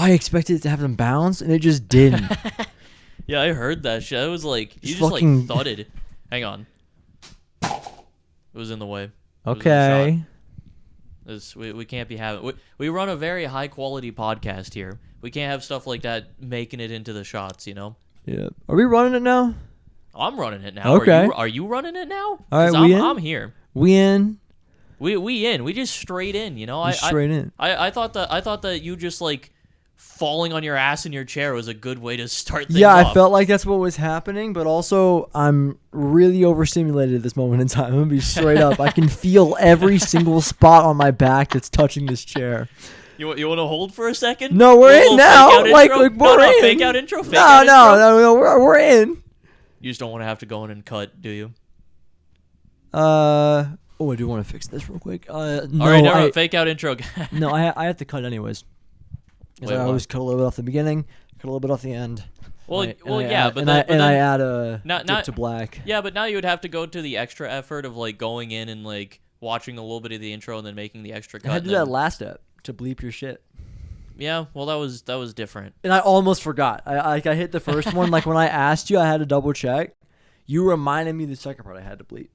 I expected it to have them bounce, and it just didn't. Yeah, I heard that shit. It was like you just like thudded. Hang on. It was in the way. Okay. We can't be having. We run a very high quality podcast here. We can't have stuff like that making it into the shots. You know. Yeah. Are we running it now? I'm running it now. Okay. Are you running it now? All right. I'm here. We in. We in. We just straight in. You know. Straight in. I thought that you just like falling on your ass in your chair was a good way to start things Yeah, off. I felt like that's what was happening, but also I'm really overstimulated at this moment in time. I'm gonna be straight up. I can feel every single spot on my back that's touching this chair. You want to hold for a second? No, we're in now. Like we're in. Fake out intro. No, we're in. You just don't want to have to go in and cut, do you? Oh, I do want to fix this real quick. No, all right, no, fake out intro. No, I have to cut anyways. Wait, I always cut a little bit off the beginning, cut a little bit off the end. Well, I add a dip to black. Yeah, but now you would have to go to the extra effort of like going in and like watching a little bit of the intro and then making the extra cut. I had to do that last step to bleep your shit. Yeah, well, that was different. And I almost forgot. I hit the first one. Like when I asked you, I had to double check. You reminded me the second part I had to bleep.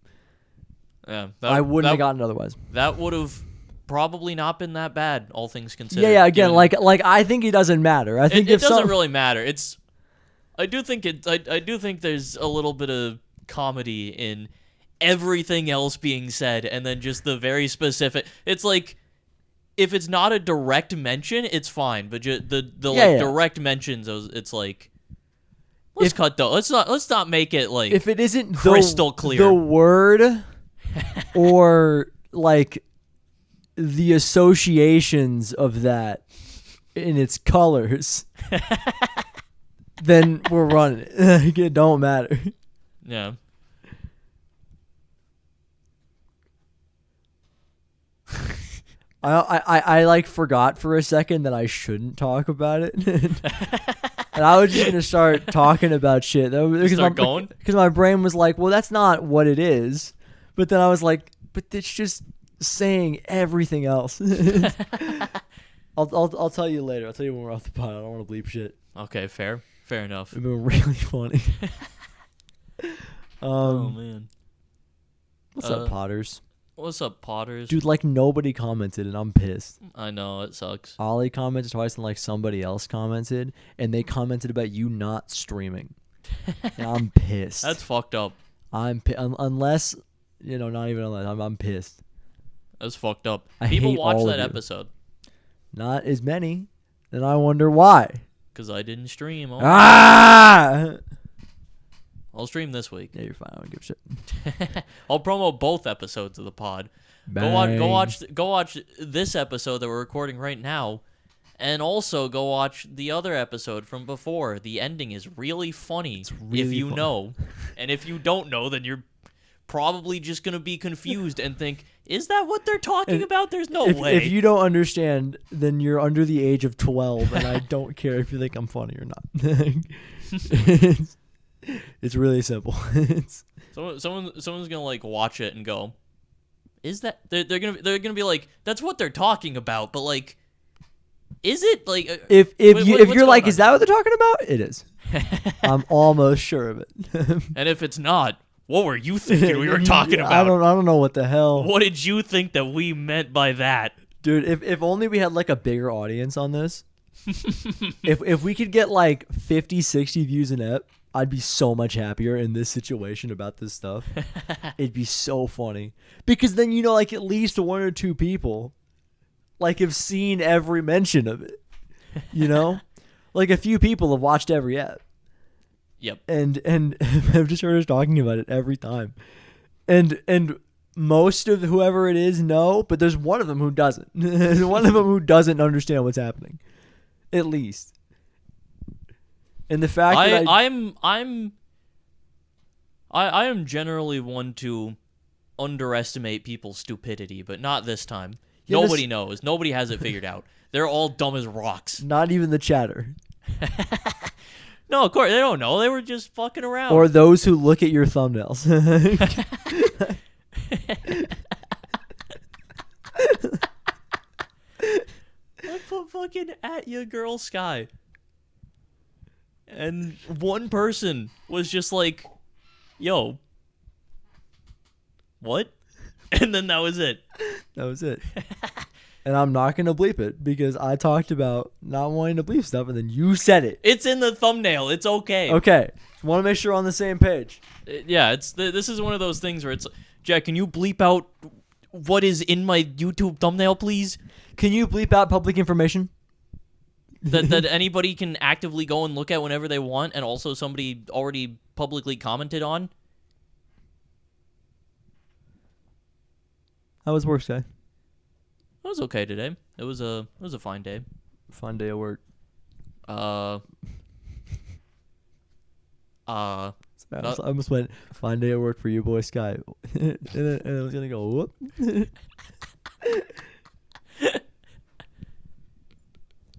Yeah, I wouldn't have gotten it otherwise. That would have probably not been that bad, all things considered. Yeah. Again, like I think it doesn't matter. I think it doesn't really matter. I do think there's a little bit of comedy in everything else being said, and then just the very specific. It's like if it's not a direct mention, it's fine. But direct mentions, it's like let's cut though. Let's not make it like if it isn't crystal clear the word or like the associations of that in its colors, then we're running it. It don't matter. Yeah. I like forgot for a second that I shouldn't talk about it. And I was just gonna start talking about shit. Because my brain was like, well, that's not what it is. But then I was like, but it's just saying everything else. I'll tell you later. I'll tell you when we're off the pod. I don't want to bleep shit. Okay, fair enough. It's been really funny. Oh man. What's up, Potters? What's up, Potters? Dude, like nobody commented and I'm pissed. I know, it sucks. Ollie commented twice and like somebody else commented and they commented about you not streaming. And I'm pissed. That's fucked up. Unless, not even unless. I'm pissed. That's fucked up. I People hate watch all that of you. episode. Not as many. And I wonder why. Because I didn't stream. I'll stream this week. Yeah, you're fine. I don't give a shit. I'll promote both episodes of the pod. Bang. Go watch this episode that we're recording right now, and also go watch the other episode from before. The ending is really funny if you know, and if you don't know, then you're probably just gonna be confused and think, "Is that what they're talking about?" There's no way. If you don't understand, then you're under the age of 12, and I don't care if you think I'm funny or not. It's really simple. Someone's gonna like watch it and go, "Is that?" They're gonna be like, "That's what they're talking about," but like, is it like? If you're like, "Is that what they're talking about?" It is. I'm almost sure of it. And if it's not, what were you thinking we were talking about? I don't know what the hell. What did you think that we meant by that, dude? If only we had like a bigger audience on this. if we could get like 50, 60 views an ep, I'd be so much happier in this situation about this stuff. It'd be so funny. Because then, like at least one or two people like have seen every mention of it. Like a few people have watched every ep. Yep. And I've just heard us talking about it every time. And most of whoever it is know, but there's one of them who doesn't. There's one of them who doesn't understand what's happening. At least. And the fact that I am generally one to underestimate people's stupidity, but not this time. Yeah, nobody knows. Nobody has it figured out. They're all dumb as rocks. Not even the chatter. No, of course they don't know. They were just fucking around. Or those who look at your thumbnails. put fucking at ya girl Sky. And one person was just like, yo, what? And then that was it. That was it. And I'm not going to bleep it because I talked about not wanting to bleep stuff and then you said it. It's in the thumbnail. It's okay. Okay. Want to make sure we're on the same page. Yeah, this is one of those things where it's, Jack, can you bleep out what is in my YouTube thumbnail, please? Can you bleep out public information? that anybody can actively go and look at whenever they want, and also somebody already publicly commented on? How was work, Sky? It was okay today. It was a fine day. Fun day at work. I almost went, fine day at work for you, boy, Sky. and I was going to go, whoop.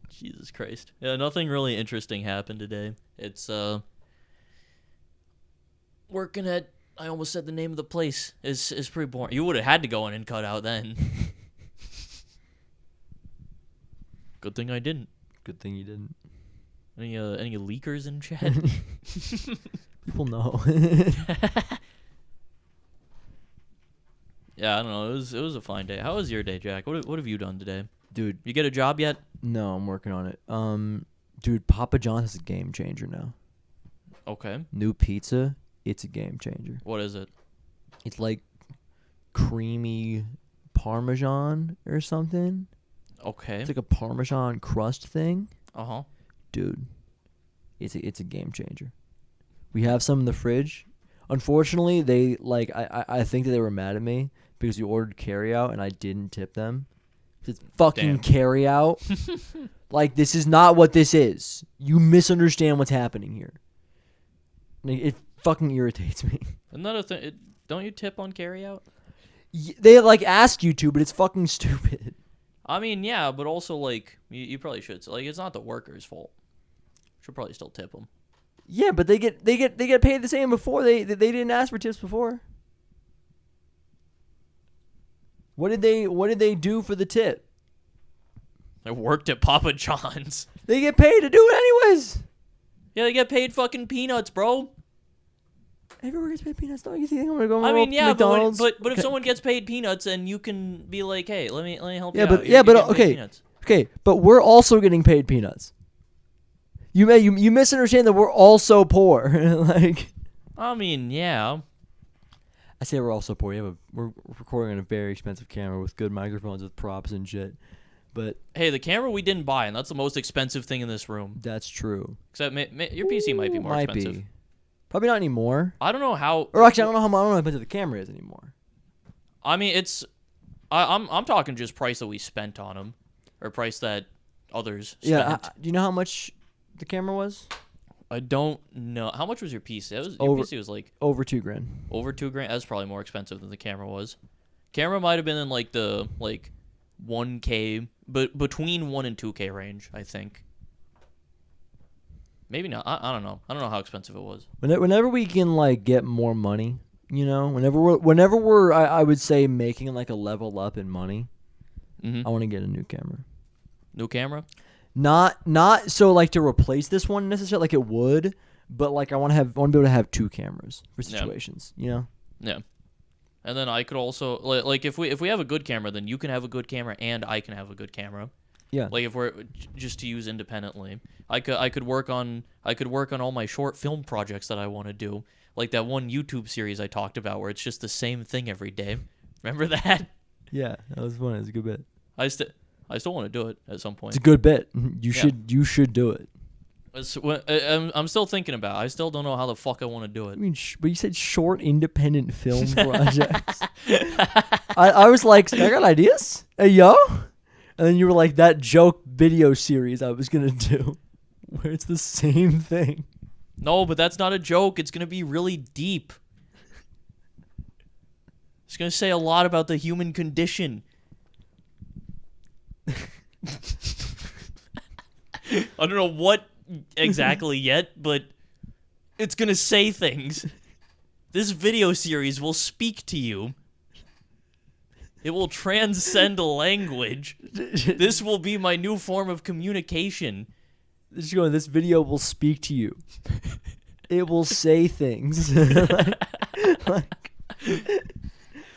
Jesus Christ. Yeah, nothing really interesting happened today. It's, working at, I almost said the name of the place, is pretty boring. You would have had to go in and cut out then. Good thing I didn't. Good thing you didn't. Any leakers in chat? People know. Yeah, I don't know. It was a fine day. How was your day, Jack? What have you done today? Dude. You get a job yet? No, I'm working on it. Dude, Papa John's is a game changer now. Okay. New pizza, it's a game changer. What is it? It's like creamy Parmesan or something. Okay. It's like a Parmesan crust thing. Uh-huh. Dude, it's a game changer. We have some in the fridge. Unfortunately, they I think that they were mad at me because we ordered carry out and I didn't tip them. It's fucking carry out. Like, this is not what this is. You misunderstand what's happening here. Like, it fucking irritates me. Another thing, don't you tip on carry out? They ask you to, but it's fucking stupid. I mean, yeah, but also like you probably should. Like, it's not the worker's fault. Should probably still tip them. Yeah, but they get paid the same before. They didn't ask for tips before. What did they do for the tip? They worked at Papa John's. They get paid to do it anyways. Yeah, they get paid fucking peanuts, bro. Everyone gets paid peanuts, though. You think I'm gonna go? I mean, yeah, McDonald's? but if someone gets paid peanuts and you can be like, hey, let me help you yeah, out. but yeah, but okay, but we're also getting paid peanuts. You misunderstand that we're also poor. Like, I mean, yeah. I say we're also poor. We're recording on a very expensive camera with good microphones with props and shit. But hey, the camera we didn't buy, and that's the most expensive thing in this room. That's true. Except your PC might be more expensive. Be. Probably not anymore. I don't know how. Or actually, I don't know how expensive the camera is anymore. I mean, it's. I'm talking just price that we spent on them, or price that others spent. Yeah. Do you know how much the camera was? I don't know. How much was your PC? Your PC was like over $2,000. Over $2,000. That's probably more expensive than the camera was. Camera might have been in like the 1K, but between 1 and 2K range, I think. Maybe not. I don't know. I don't know how expensive it was. Whenever we can get more money, whenever we're I would say making a level up in money, I want to get a new camera. New camera? Not so to replace this one necessarily it would, but I want to be able to have 2 cameras for situations, Yeah. And then I could also if we have a good camera, then you can have a good camera and I can have a good camera. Yeah. If we're just to use independently, I could work on all my short film projects that I want to do, like that one YouTube series I talked about where it's just the same thing every day. Remember that? Yeah, that was fun. It was a good bit. I still want to do it at some point. It's a good bit. You should do it. I'm still thinking about it. I still don't know how the fuck I want to do it. I mean, but you said short independent film projects. I was like, I got ideas. Hey, yo. And then you were like, that joke video series I was going to do where it's the same thing. No, but that's not a joke. It's going to be really deep. It's going to say a lot about the human condition. I don't know what exactly yet, but it's going to say things. This video series will speak to you. It will transcend language. This will be my new form of communication. This video will speak to you. It will say things. like,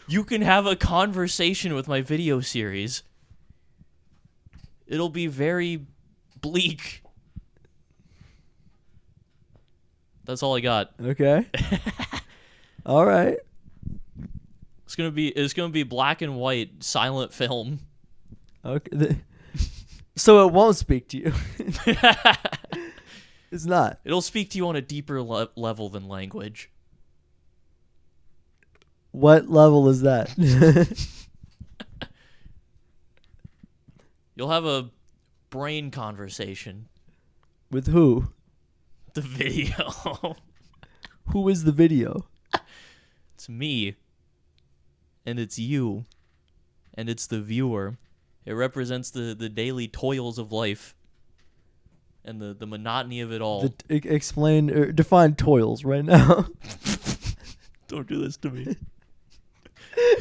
You can have a conversation with my video series. It'll be very bleak. That's all I got. okay. All right. It's gonna be black and white silent film. Okay. So it won't speak to you. It's not. It'll speak to you on a deeper level than language. What level is that? You'll have a brain conversation. With who? The video. Who is the video? It's me. And it's you. And it's the viewer. It represents the daily toils of life. And the monotony of it all. Explain or define toils right now. Don't do this to me.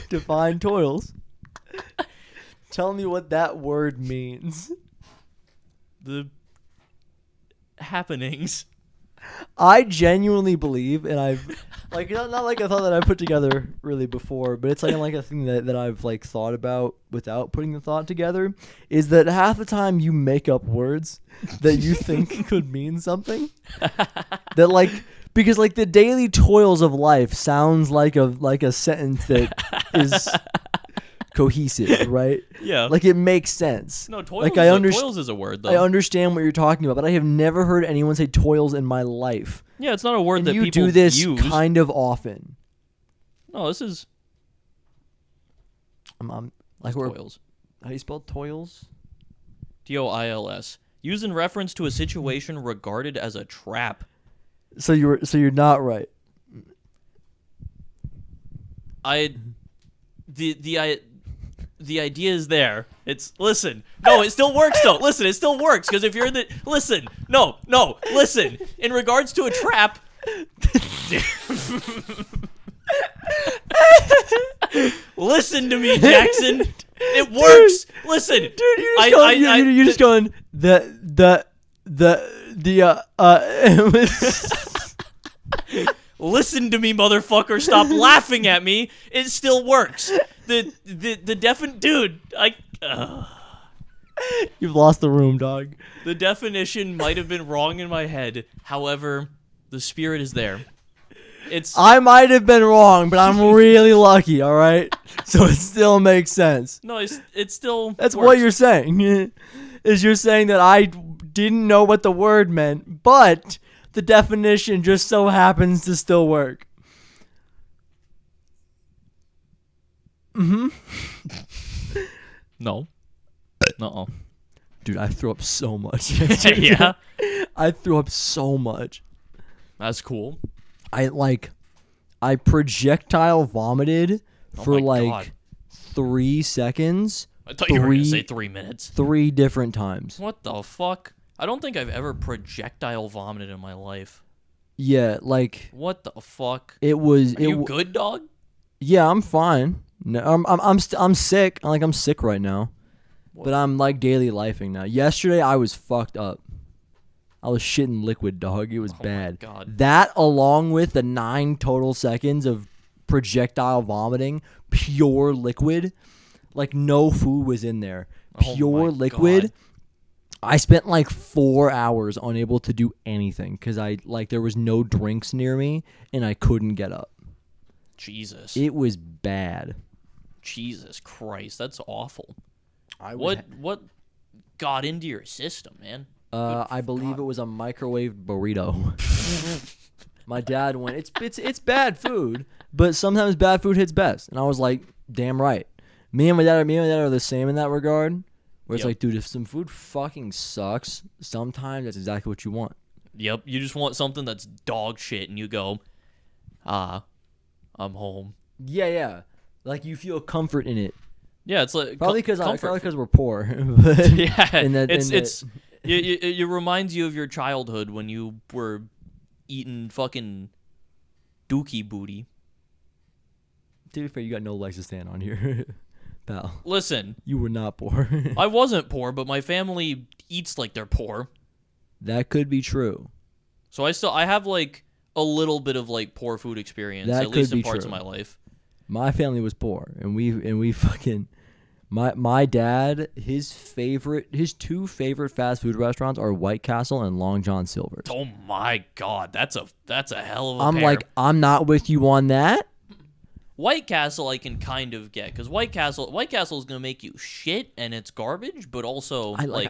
Define toils. Tell me what that word means. The happenings. I genuinely believe, and I've like not like a thought that I put together really before, but it's like a thing that I've like thought about without putting the thought together, is that half the time you make up words that you think could mean something. That like because like the daily toils of life sounds like a sentence that is cohesive, right? Yeah. Like it makes sense. No, toils, like toils is a word, though. I understand what you're talking about, but I have never heard anyone say toils in my life. Yeah, it's not a word And that you people do this use. kind of often. No, this is Like we're, toils. how do you spell toils? TOILS. Used in reference to a situation regarded as a trap. So you're not right. The idea is there. Listen. No, it still works though. Listen, it still works because if you're in the listen. No, listen. In regards to a trap. Listen to me, Jackson. It works. Listen, Dude, you're just going Listen to me, motherfucker. Stop laughing at me. It still works. Dude, You've lost the room, dog. the definition might have been wrong in my head. However, the spirit is there. I might have been wrong, but I'm really lucky, all right? So it still makes sense. No, it still That's works. what you're saying. Is you're saying that I didn't know what the word meant, but the definition just so happens to still work. No. No. Dude, I threw up so much. Yeah. I threw up so much. That's cool. I projectile vomited Oh for my like God. 3 seconds. I thought you were going to say 3 minutes. 3 different times. What the fuck? I don't think I've ever projectile vomited in my life. Yeah, like What the fuck? it was. Are you good, dog? Yeah, I'm fine. No, I'm sick. I'm sick right now, What? but I'm like daily lifing now. Yesterday I was fucked up. I was shitting liquid, dog. It was Oh my bad. God. That along with the 9 total seconds of projectile vomiting, pure liquid, like no food was in there. Oh Pure my liquid. God. I spent like 4 hours unable to do anything because there was no drinks near me and I couldn't get up. Jesus. It was bad. Jesus Christ. That's awful. What? What got into your system, man? I believe it was a microwave burrito. My dad went, it's bad food, but sometimes bad food hits best. And I was like, damn right. Me and my dad are the same in that regard. Where it's Yep. like, dude, if some food fucking sucks, sometimes that's exactly what you want. Yep. You just want something that's dog shit and you go, I'm home. Yeah. Like you feel comfort in it. Yeah, it's like Probably because comfort we're poor. But yeah, it's it reminds you of your childhood when you were eating fucking dookie booty. To be fair, you got no legs to stand on here. Pal, Listen, you were not poor. I wasn't poor, but my family eats like they're poor. That could be true. So I have like a little bit of like poor food experience, That at least could in be parts true. of my life. My family was poor, and we fucking my dad, his two favorite fast food restaurants are White Castle and Long John Silver's. Oh my god, that's a hell of a I'm pair. like, I'm not with you on that. White Castle I can kind of get, because White Castle is gonna make you shit and it's garbage, but also I don't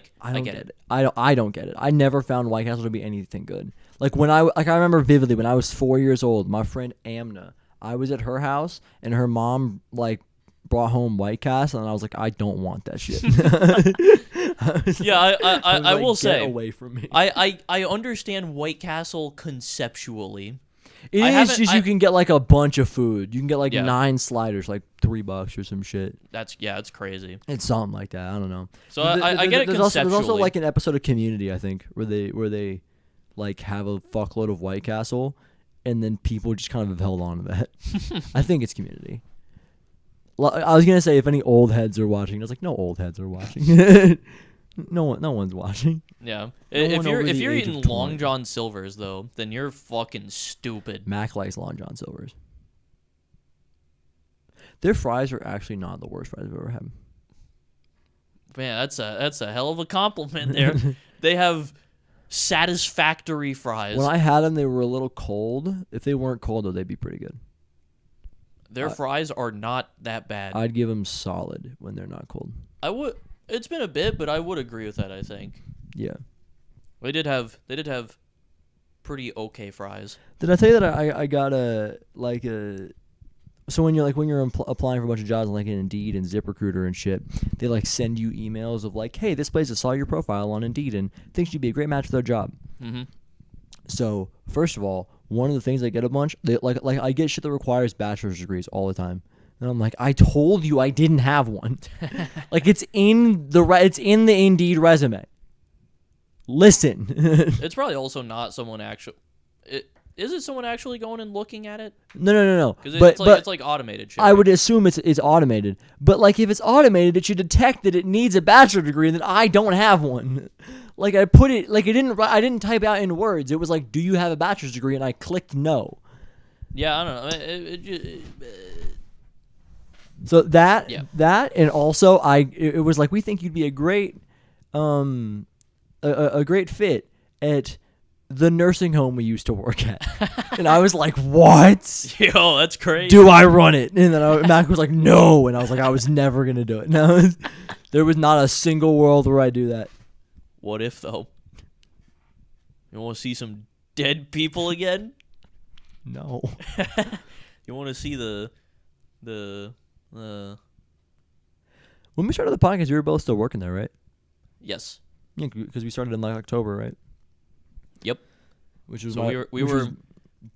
get get it. I don't get it. I never found White Castle to be anything good. Like I remember vividly when I was 4 years old, my friend Amna, I was at her house and her mom like brought home White Castle and I was like, I don't want that shit. Yeah, I will Get say, away from me. I understand White Castle conceptually. It I is haven't- just I- you can get like a bunch of food. You can get like Yeah. 9 sliders, like $3 or some shit. It's crazy. It's something like that. I don't know. So I get it There's conceptually. also like an episode of Community, I think, where they like have a fuckload of White Castle, and then people just kind of have held on to that. I think it's Community. I was gonna say if any old heads are watching, I was like, no old heads are watching. no one's watching. Yeah. No If one you're over if the you're age of eating 20. Long John Silver's though, then you're fucking stupid. Mac likes Long John Silver's. Their fries are actually not the worst fries I've ever had. Man, that's a hell of a compliment there. They have satisfactory fries. When I had them, they were a little cold. If they weren't cold, though, they'd be pretty good. Their fries are not that bad. I'd give them solid when they're not cold. It's been a bit, but I would agree with that, I think. Yeah. They did have pretty okay fries. Did I tell you that I got so when you're applying for a bunch of jobs like in Indeed and ZipRecruiter and shit, they like send you emails of like, hey, this place saw your profile on Indeed and thinks you'd be a great match for their job. Mm-hmm. So first of all, one of the things I get a bunch, they like I get shit that requires bachelor's degrees all the time, and I'm like, I told you I didn't have one. Like it's in the Indeed resume. Listen. It's probably also not someone actually. Is it someone actually going and looking at it? No. Because But it's like automated shit. I would assume it's automated. But like if it's automated, it should detect that it needs a bachelor degree and that I don't have one. Like I put it like I didn't type out in words. It was like, do you have a bachelor's degree? And I clicked no. Yeah, I don't know. So that Yeah. and also it was like, we think you'd be a great a great fit at the nursing home we used to work at. And I was like, what? Yo, that's crazy. Do I run it? And then Mac was like, no. And I was like, I was never going to do it. No, there was not a single world where I do that. What if though? You want to see some dead people again? No. You want to see the When we started the podcast, we were both still working there, right? yes. Yeah, because we started in like October, right? Yep. Which was So we were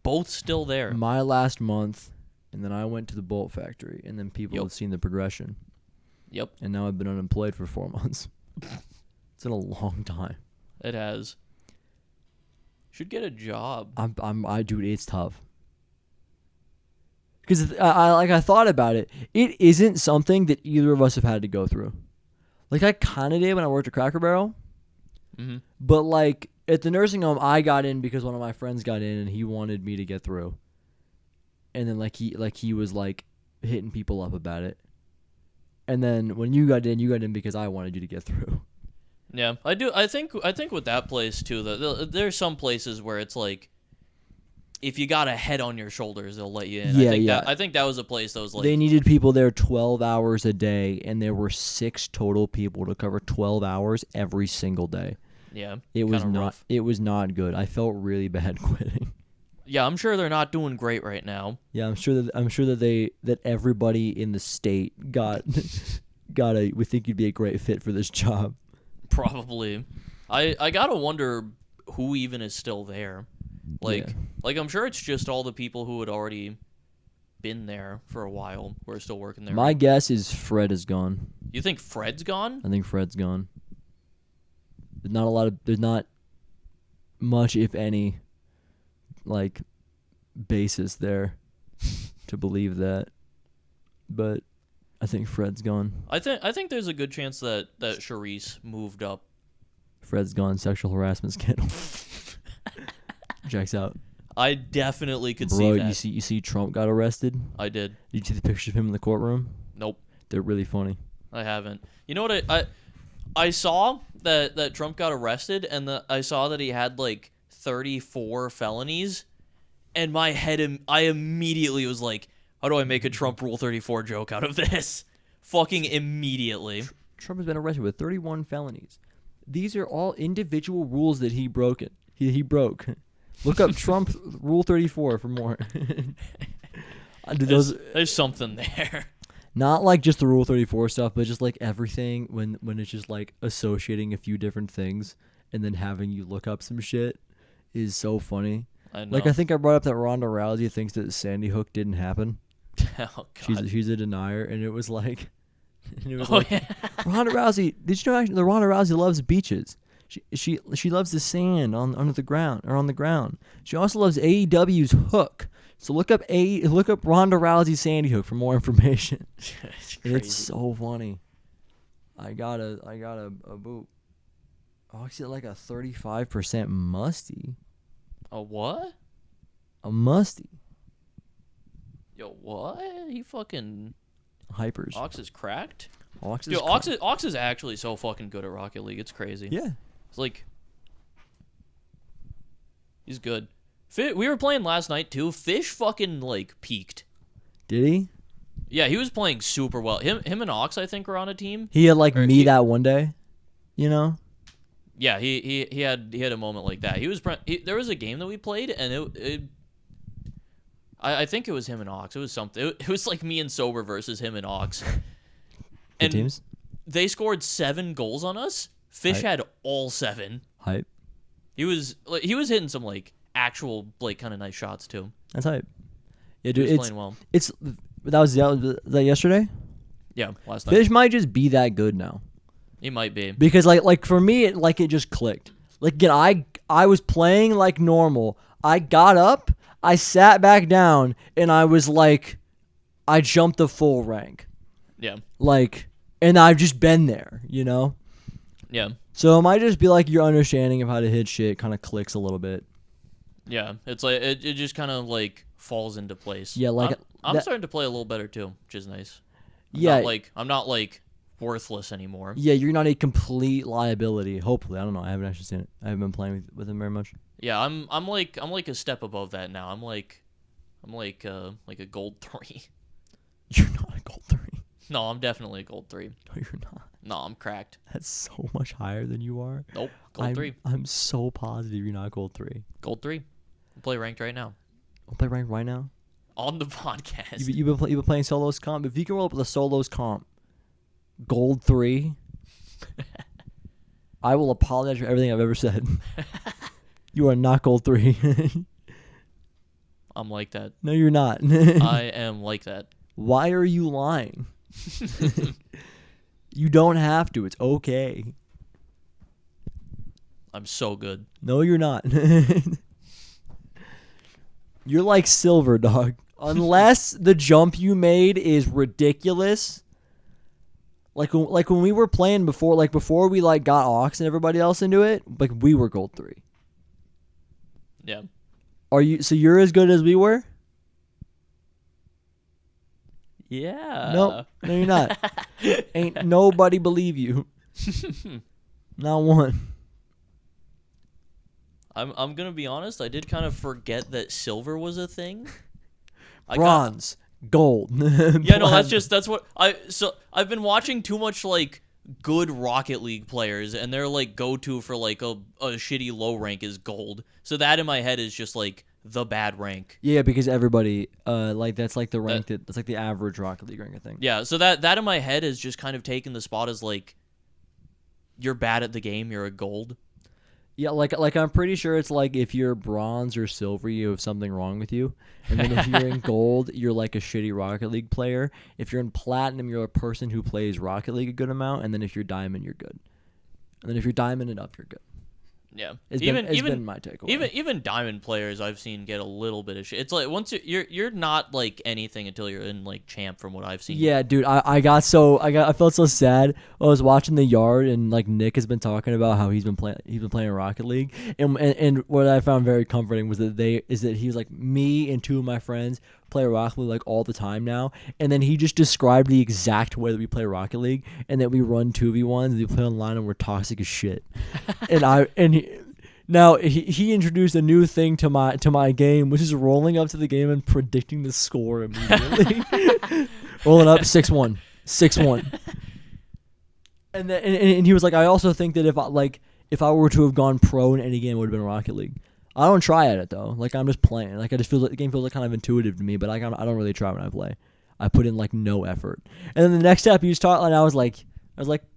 both still there. my last month, and then I went to the Bolt factory, and then people Yep. had seen the progression, Yep. and now I've been unemployed for 4 months. It's been a long time. It has. Should get a job. Dude, it's tough. Because I thought about it. It isn't something that either of us have had to go through. Like I kind of did when I worked at Cracker Barrel, Mm-hmm. but like at the nursing home, I got in because one of my friends got in and he wanted me to get through. And then he was like hitting people up about it. And then when you got in because I wanted you to get through. Yeah, I do. I think with that place too. There's some places where it's like, if you got a head on your shoulders, they'll let you in. Yeah, I think that was a place that was like, They needed people there 12 hours a day, and there were 6 total people to cover 12 hours every single day. yeah, It was kinda not. rough. It was not good. I felt really bad quitting. Yeah, I'm sure they're not doing great right now. Yeah, I'm sure that everybody in the state got we think you'd be a great fit for this job. Probably. I gotta wonder who even is still there. Like, Yeah. like I'm sure it's just all the people who had already been there for a while who are still working there. My guess is Fred is gone. You think Fred's gone? I think Fred's gone. There's not much, if any, like basis there to believe that. But I think Fred's gone. I think there's a good chance that Charisse moved up. Fred's gone. Sexual harassment scandal. Checks out. I definitely could Bro, see that. you see Trump got arrested? I did. Did you see the pictures of him in the courtroom? Nope. They're really funny. I haven't. You know what I saw that Trump got arrested, and I saw that he had like 34 felonies, and I immediately was like, how do I make a Trump Rule 34 joke out of this? Fucking immediately. Trump has been arrested with 31 felonies. These are all individual rules that he broke. He broke. Look up Trump Rule 34 for more. There's something there. Not like just the Rule 34 stuff, but just like everything when it's just like associating a few different things and then having you look up some shit is so funny. I know. Like I think I brought up that Ronda Rousey thinks that Sandy Hook didn't happen. Oh God. She's a denier, and it was like, Yeah. Ronda Rousey. Did you know actually the Ronda Rousey loves beaches? She loves the sand on the ground. She also loves AEW's Hook. So look up Ronda Rousey Sandy Hook for more information. It's so funny. I got a boot. Oh, I see like a 35% musty. A what? A musty. Yo, what? He fucking Hypers. Ox is cracked. Ox Yo, Ox is actually so fucking good at Rocket League. It's crazy. Yeah. It's like he's good. We were playing last night too. Fish fucking like peaked. Did he? Yeah, he was playing super well. Him and Ox, I think, were on a team. He had like me that one day, you know. Yeah, he had a moment like that. There was a game that we played, and I think it was him and Ox. It was something. It was like me and Sober versus him and Ox. Good teams. They scored 7 goals on us. Fish had all 7. Hype. He was hitting some like actual like kind of nice shots too. That's hype. Yeah, He dude. was playing well. That was yesterday. Yeah, last night. Fish might just be that good now. He might be. Because like for me, it just clicked. Like again, I was playing like normal. I got up, I sat back down, and I was like, I jumped the full rank. Yeah. Like, and I've just been there, you know. Yeah. So it might just be like your understanding of how to hit shit kind of clicks a little bit. Yeah, it's like it just kind of like falls into place. Yeah, like I'm starting to play a little better too, which is nice. I'm not like worthless anymore. Yeah, you're not a complete liability. Hopefully, I don't know. I haven't actually seen it. I haven't been playing with him very much. Yeah, I'm like a step above that now. I'm like a gold 3. You're not a gold 3. No, I'm definitely a gold 3. No, you're not. No, I'm cracked. That's so much higher than you are. Nope, gold 3. I'm so positive you're not gold 3. Gold 3. I'll play ranked right now. I'll play ranked right now. On the podcast. You've been playing solos comp. If you can roll up with a solos comp, gold 3, I will apologize for everything I've ever said. You are not gold 3. I'm like that. No, you're not. I am like that. Why are you lying? You don't have to. It's okay. I'm so good. No, you're not. You're like silver, dog. Unless the jump you made is ridiculous. Like when we were playing before we like got Ox and everybody else into it, like we were gold 3. Yeah. So you're as good as we were? Yeah. Nope. No, you're not. Ain't nobody believe you. Not one. I'm gonna be honest. I did kind of forget that silver was a thing. Bronze, gold. Yeah, no, that's what I've been watching too much like good Rocket League players, and their like go-to for like a shitty low rank is gold. So that in my head is just like the bad rank. Yeah, because everybody like that's like the rank that's like the average Rocket League rank, I think. Yeah, so that in my head is just kind of taking the spot as like you're bad at the game, you're a gold. Yeah, like I'm pretty sure it's like if you're bronze or silver, you have something wrong with you. And then if you're in gold, you're like a shitty Rocket League player. If you're in platinum, you're a person who plays Rocket League a good amount. And then if you're diamond, you're good. And then if you're diamond and up, you're good. Yeah. It's been my takeaway. Even diamond players I've seen get a little bit of shit. It's like once you're not like anything until you're in like champ from what I've seen. Yeah, dude, I felt so sad. I was watching the yard and like Nick has been talking about how he's been playing Rocket League, and what I found very comforting was that he was like, me and two of my friends play Rocket League like all the time now, and then he just described the exact way that we play Rocket League, and that we run 2v1s, and we play online, and we're toxic as shit. Now he introduced a new thing to my game, which is rolling up to the game and predicting the score immediately. Rolling up 6-1, 6-1. And then and he was like, I also think that if I were to have gone pro in any game, it would have been Rocket League. I don't try at it though. Like, I'm just playing. Like, I just feel like the game feels like kind of intuitive to me, but I don't really try when I play. I put in like no effort. And then the next step he was talking, and I was like,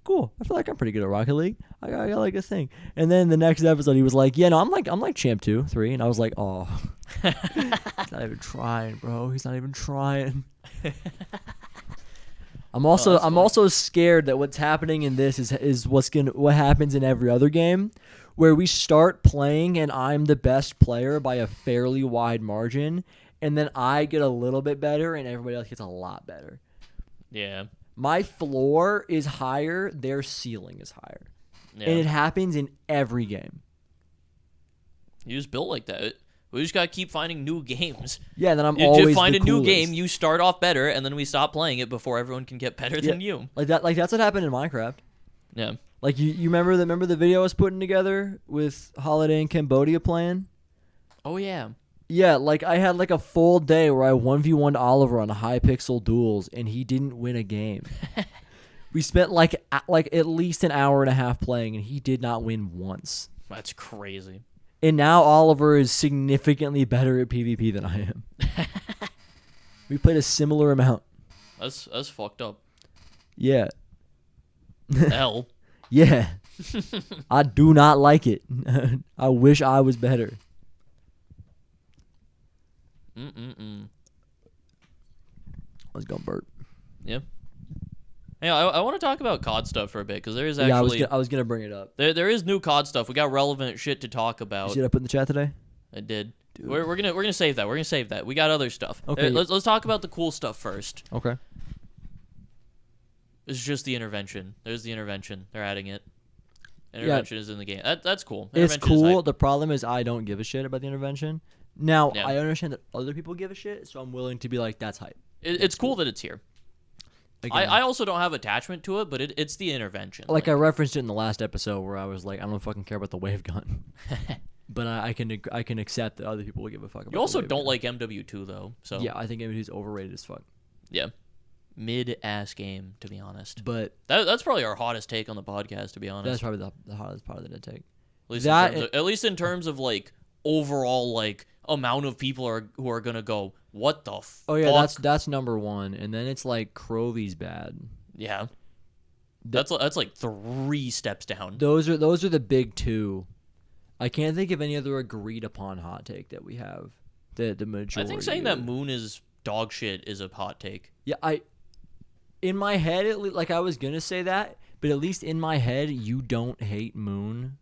cool. I feel like I'm pretty good at Rocket League. I got like this thing. And then the next episode, he was like, yeah, no, I'm like champ 2, 3, and I was like, oh, he's not even trying, bro. He's not even trying. I'm also scared that what's happening in this is what happens in every other game, where we start playing and I'm the best player by a fairly wide margin, and then I get a little bit better and everybody else gets a lot better. Yeah. My floor is higher, their ceiling is higher. Yeah. And it happens in every game. You just built like that. We just gotta keep finding new games. Yeah, then I'm always find the a new coolest. game, you start off better, and then we stop playing it before everyone can get better than you. Like that. Like that's what happened in Minecraft. Yeah. Like you remember the video I was putting together with Holiday in Cambodia playing? Oh yeah. Yeah, like I had like a full day where I 1v1'd Oliver on Hypixel duels, and he didn't win a game. We spent like at least an hour and a half playing, and he did not win once. That's crazy. And now Oliver is significantly better at PvP than I am. We played a similar amount. That's fucked up. Yeah. L. Yeah. I do not like it. I wish I was better. Let's go, Bert. Yeah. Hey, I want to talk about COD stuff for a bit, because there is actually... Yeah, I was gonna bring it up. There is new COD stuff. We got relevant shit to talk about. You see what I put in the chat today? I did. We're gonna save that. We're gonna save that. We got other stuff. Okay. Let's talk about the cool stuff first. Okay. It's just the intervention. There's the intervention. They're adding it. Intervention is in the game. That's cool. It's cool. The problem is I don't give a shit about the intervention. Now, Yeah. I understand that other people give a shit, so I'm willing to be like, that's hype. It's cool that it's here. Again, I also don't have attachment to it, but it's the intervention. like I referenced it in the last episode where I was like, I don't fucking care about the wave gun. But I can accept that other people will give a fuck about. You also the wave don't gun. like MW2 though, so Yeah, I think MW2 is overrated as fuck. Yeah, mid-ass game, to be honest. But that's probably our hottest take on the podcast, to be honest. that's probably the hottest part of the take. At least in terms of like overall like amount of people who are gonna go, what the fuck? Oh yeah, that's number one, and then it's like Crovy's bad. Yeah, that's like 3 steps down. Those are the big two. I can't think of any other agreed upon hot take that we have. The majority. I think saying that Moon is dog shit is a hot take. Yeah, in my head, like I was gonna say that, but at least in my head, you don't hate Moon.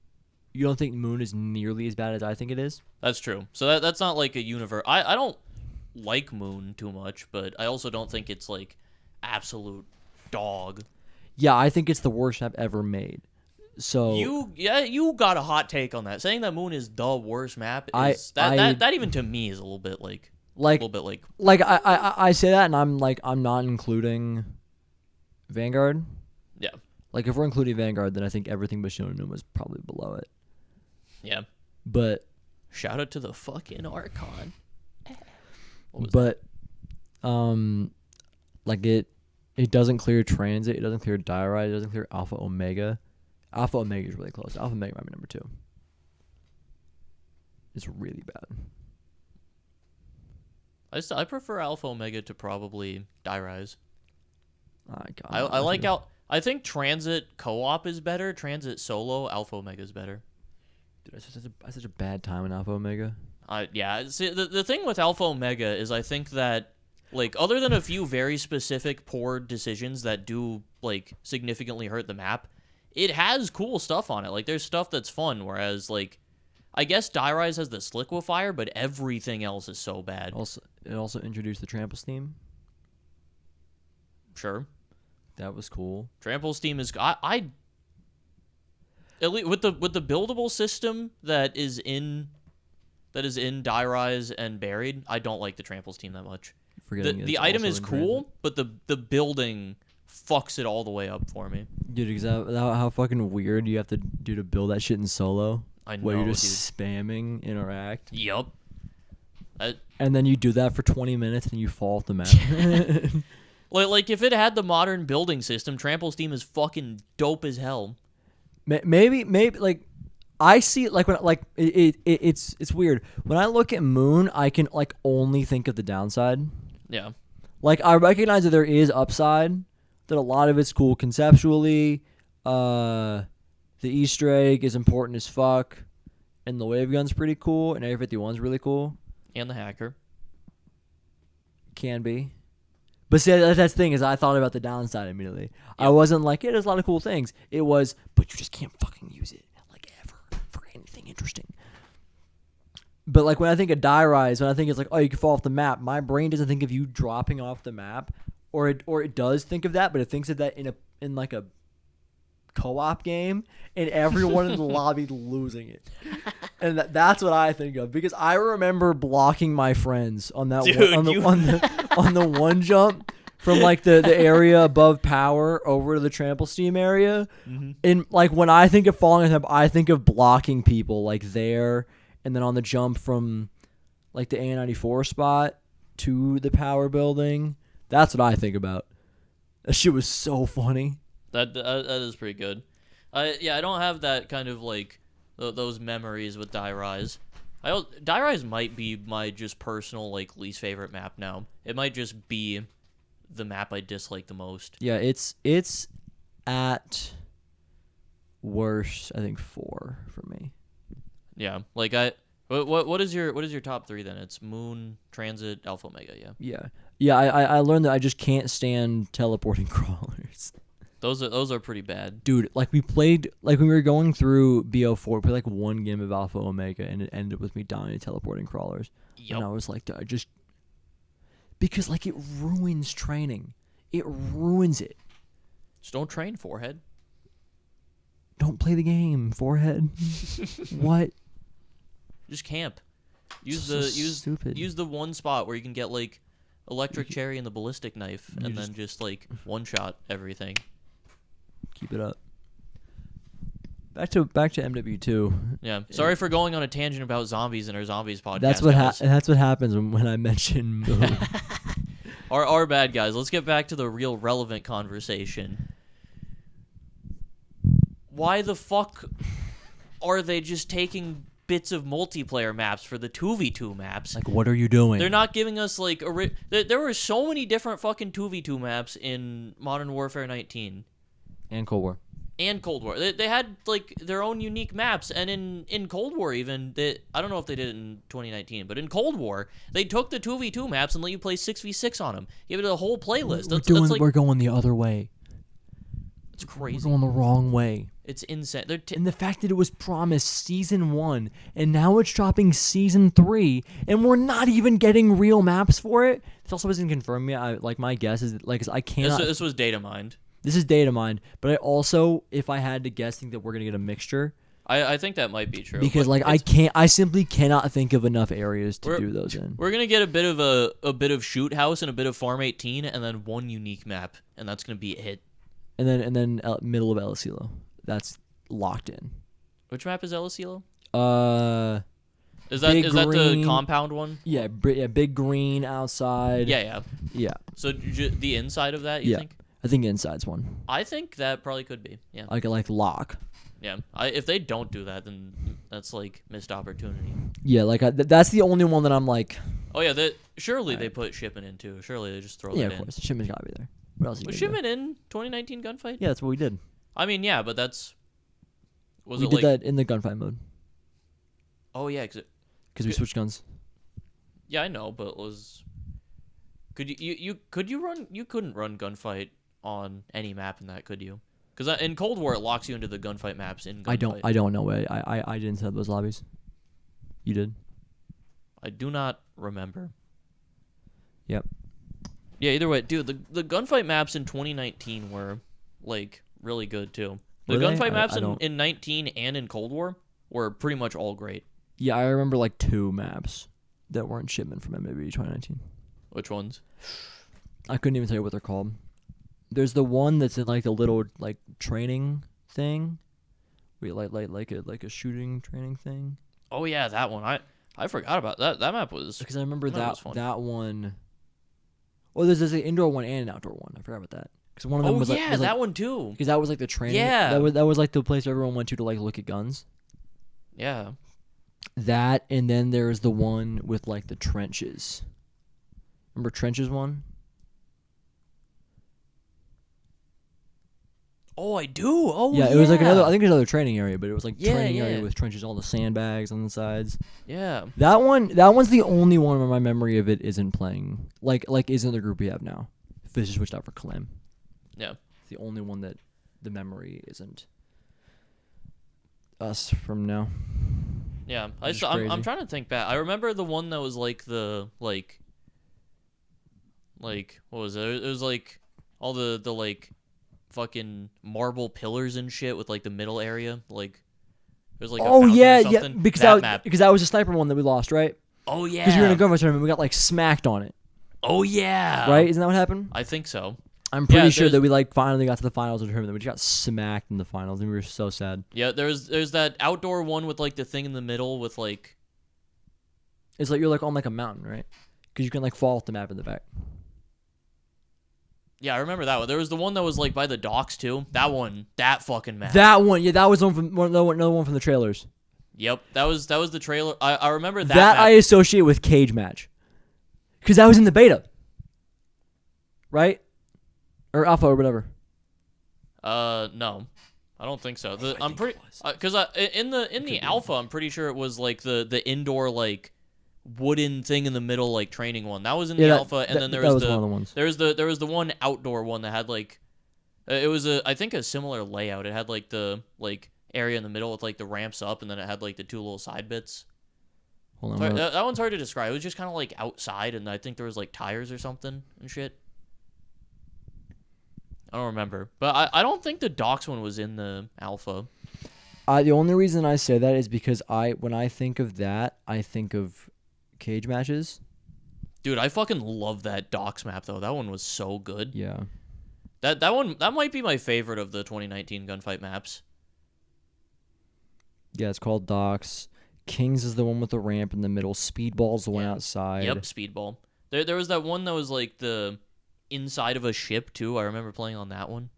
You don't think Moon is nearly as bad as I think it is? That's true. So that's not like a universe. I don't like Moon too much, but I also don't think it's like absolute dog. Yeah, I think it's the worst I've ever made. So you got a hot take on that. Saying that Moon is the worst map is that even to me is a little bit like I say that, and I'm not including Vanguard. Yeah. Like if we're including Vanguard, then I think everything but Shonen was probably below it. Yeah. But shout out to the fucking Archon. But like it doesn't clear Transit, it doesn't clear Diorite, it doesn't clear Alpha Omega. Alpha Omega is really close. Alpha Omega might be number 2. It's really bad. I prefer Alpha Omega to probably Dirise. I like I think Transit co-op is better. Transit solo, Alpha Omega is better. Dude, that's such a bad time in Alpha Omega. Yeah. See, the thing with Alpha Omega is I think that, like, other than a few very specific poor decisions that do, like, significantly hurt the map, it has cool stuff on it. Like, there's stuff that's fun, whereas, like, I guess Die Rise has this liquefier, but everything else is so bad. It also introduced the trample steam. Sure. That was cool. Trample steam is... I at least with the buildable system that is in Die Rise and Buried, I don't like the trample steam that much. The item is cool, but the building fucks it all the way up for me. Dude, exactly how fucking weird you have to do to build that shit in solo. I know, where you're just spamming interact. Yup. And then you do that for 20 minutes and you fall off the map. like if it had the modern building system, trample steam is fucking dope as hell. Maybe like I see like when like it's weird when I look at Moon, I can like only think of the downside. Yeah. Like I recognize that there is upside, that a lot of it's cool conceptually. The Easter egg is important as fuck, and the wave gun's pretty cool, and Area 51's really cool. And the hacker can be. But see, that's the thing is I thought about the downside immediately. Yep. I wasn't like, yeah, there's a lot of cool things. It was, but you just can't fucking use it like ever for anything interesting. But like when I think of Die Rise, when I think it's like, oh, you can fall off the map, my brain doesn't think of you dropping off the map, or it does think of that, but it thinks of that in like a co-op game and everyone in the lobby losing it. And that's what I think of, because I remember blocking my friends on that on the one jump from like the area above power over to the trample steam area. Mm-hmm. And like when I think of falling off, I think of blocking people like there, and then on the jump from like the A94 spot to the power building. That's what I think about. That shit was so funny. That is pretty good. I don't have that kind of like those memories with Die Rise. Die Rise might be my just personal like least favorite map now. It might just be the map I dislike the most. Yeah, it's at worst I think 4 for me. Yeah, like what is your top 3 then? It's Moon, Transit, Alpha Omega. Yeah. I learned that I just can't stand teleporting crawlers. Those are pretty bad. Dude, like we played, like when we were going through BO4, we played like one game of Alpha Omega and it ended with me dying to teleporting crawlers. Yep. And I was like, because like it ruins training. It ruins it. Just don't train, Forehead. Don't play the game, Forehead. What? Just camp. Use the one spot where you can get like electric cherry and the ballistic knife, and then just like one shot everything. Keep it up. Back to MW2. Yeah. Sorry for going on a tangent about zombies in our zombies podcast. That's what happens when I mention Moon. Our bad guys. Let's get back to the real relevant conversation. Why the fuck are they just taking bits of multiplayer maps for the 2v2 maps? Like, what are you doing? They're not giving us like there were so many different fucking 2v2 maps in Modern Warfare 19 and Cold War. They had like their own unique maps, and in Cold War even, I don't know if they did it in 2019, but in Cold War they took the 2v2 maps and let you play 6v6 on them. Give it a whole playlist. We're going the other way. It's crazy. We're going the wrong way. It's insane. And the fact that it was promised Season 1, and now it's dropping Season 3, and we're not even getting real maps for it. This also isn't confirmed yet. My guess is, I cannot... This was data mined. This is data mined, but I also, if I had to guess, think that we're going to get a mixture. I think that might be true. Because, I simply cannot think of enough areas to do those in. We're going to get a bit of Shoot House and a bit of Farm 18, and then one unique map, and that's going to be it. And then middle of El Asilo. That's locked in. Which map is El Asilo? Is that the compound one? Yeah, big green outside. Yeah. So the inside of that, you think? I think inside's one. I think that probably could be. Yeah. Like lock. Yeah. If they don't do that, then that's like missed opportunity. Yeah, that's the only one that I'm like. Oh yeah, surely they put shipment in too. Surely they just throw that in. Yeah, of course. Shipment's gotta be there. What else? Was shipment in 2019 gunfight? Yeah, that's what we did. I mean, yeah, but we did that in the gunfight mode. Oh yeah, because we switched guns. Yeah, I know, but could you couldn't run gunfight on any map in that, could you? Because in Cold War, it locks you into the gunfight maps in Gunfight. I don't know way. I didn't set those lobbies. You did? I do not remember. Yep. Yeah, either way, dude, the gunfight maps in 2019 were, like, really good, too. The gunfight maps in 19 and in Cold War were pretty much all great. Yeah, I remember, like, 2 maps that weren't shipment from MLB 2019. Which ones? I couldn't even tell you what they're called. There's the one that's in, like, the little, like, training thing. Wait, like a shooting training thing. Oh, yeah, that one. I forgot about that. That map was... Because I remember that one... Well, there's an indoor one and an outdoor one. I forgot about that. Because one of them was yeah, that one too. Because that was like the training. Yeah. That was like the place everyone went to like look at guns. Yeah. That, and then there's the one with like the trenches. Remember trenches one? Oh, I do. Oh, yeah. It was like another. I think there's another training area, but it was like training area yeah. with trenches, all the sandbags on the sides. Yeah. That one's the only one where my memory of it isn't playing. Like isn't the group we have now. This is switched out for Clem. Yeah. It's the only one that the memory isn't us from now. Yeah. I'm trying to think back. I remember the one that was like the like what was it? It was like all the like fucking marble pillars and shit with like the middle area. Like it was like a fountain or something. Because map. Because that was a sniper one that we lost, right? Oh yeah. Because we were in a gunfight tournament, we got like smacked on it. Oh yeah. Right? Isn't that what happened? I think so. I'm pretty sure that we like finally got to the finals of the tournament. We just got smacked in the finals, and we were so sad. Yeah, there's that outdoor one with like the thing in the middle with like. It's like you're like on like a mountain, right? Because you can like fall off the map in the back. Yeah, I remember that one. There was the one that was like by the docks too. That fucking map. That one, yeah, that was another one from the trailers. Yep, that was the trailer. I remember that. That map. I associate with Cage Match, because that was in the beta, right? Or alpha or whatever. No, I don't think so. I'm pretty because in the alpha, I'm pretty sure it was like the indoor like wooden thing in the middle like training one. That was in the alpha, and then there was one of the ones. There was the one outdoor one that had like it was I think a similar layout. It had like the like area in the middle with like the ramps up, and then it had like the 2 little side bits. Hold on, that one's hard to describe. It was just kind of like outside, and I think there was like tires or something and shit. I don't remember. But I don't think the docks one was in the alpha. The only reason I say that is because when I think of that, I think of cage matches. Dude, I fucking love that docks map, though. That one was so good. Yeah. That might be my favorite of the 2019 gunfight maps. Yeah, it's called docks. Kings is the one with the ramp in the middle. Speedball's the one outside. Yep, Speedball. There was that one that was like the inside of a ship too. I remember playing on that one.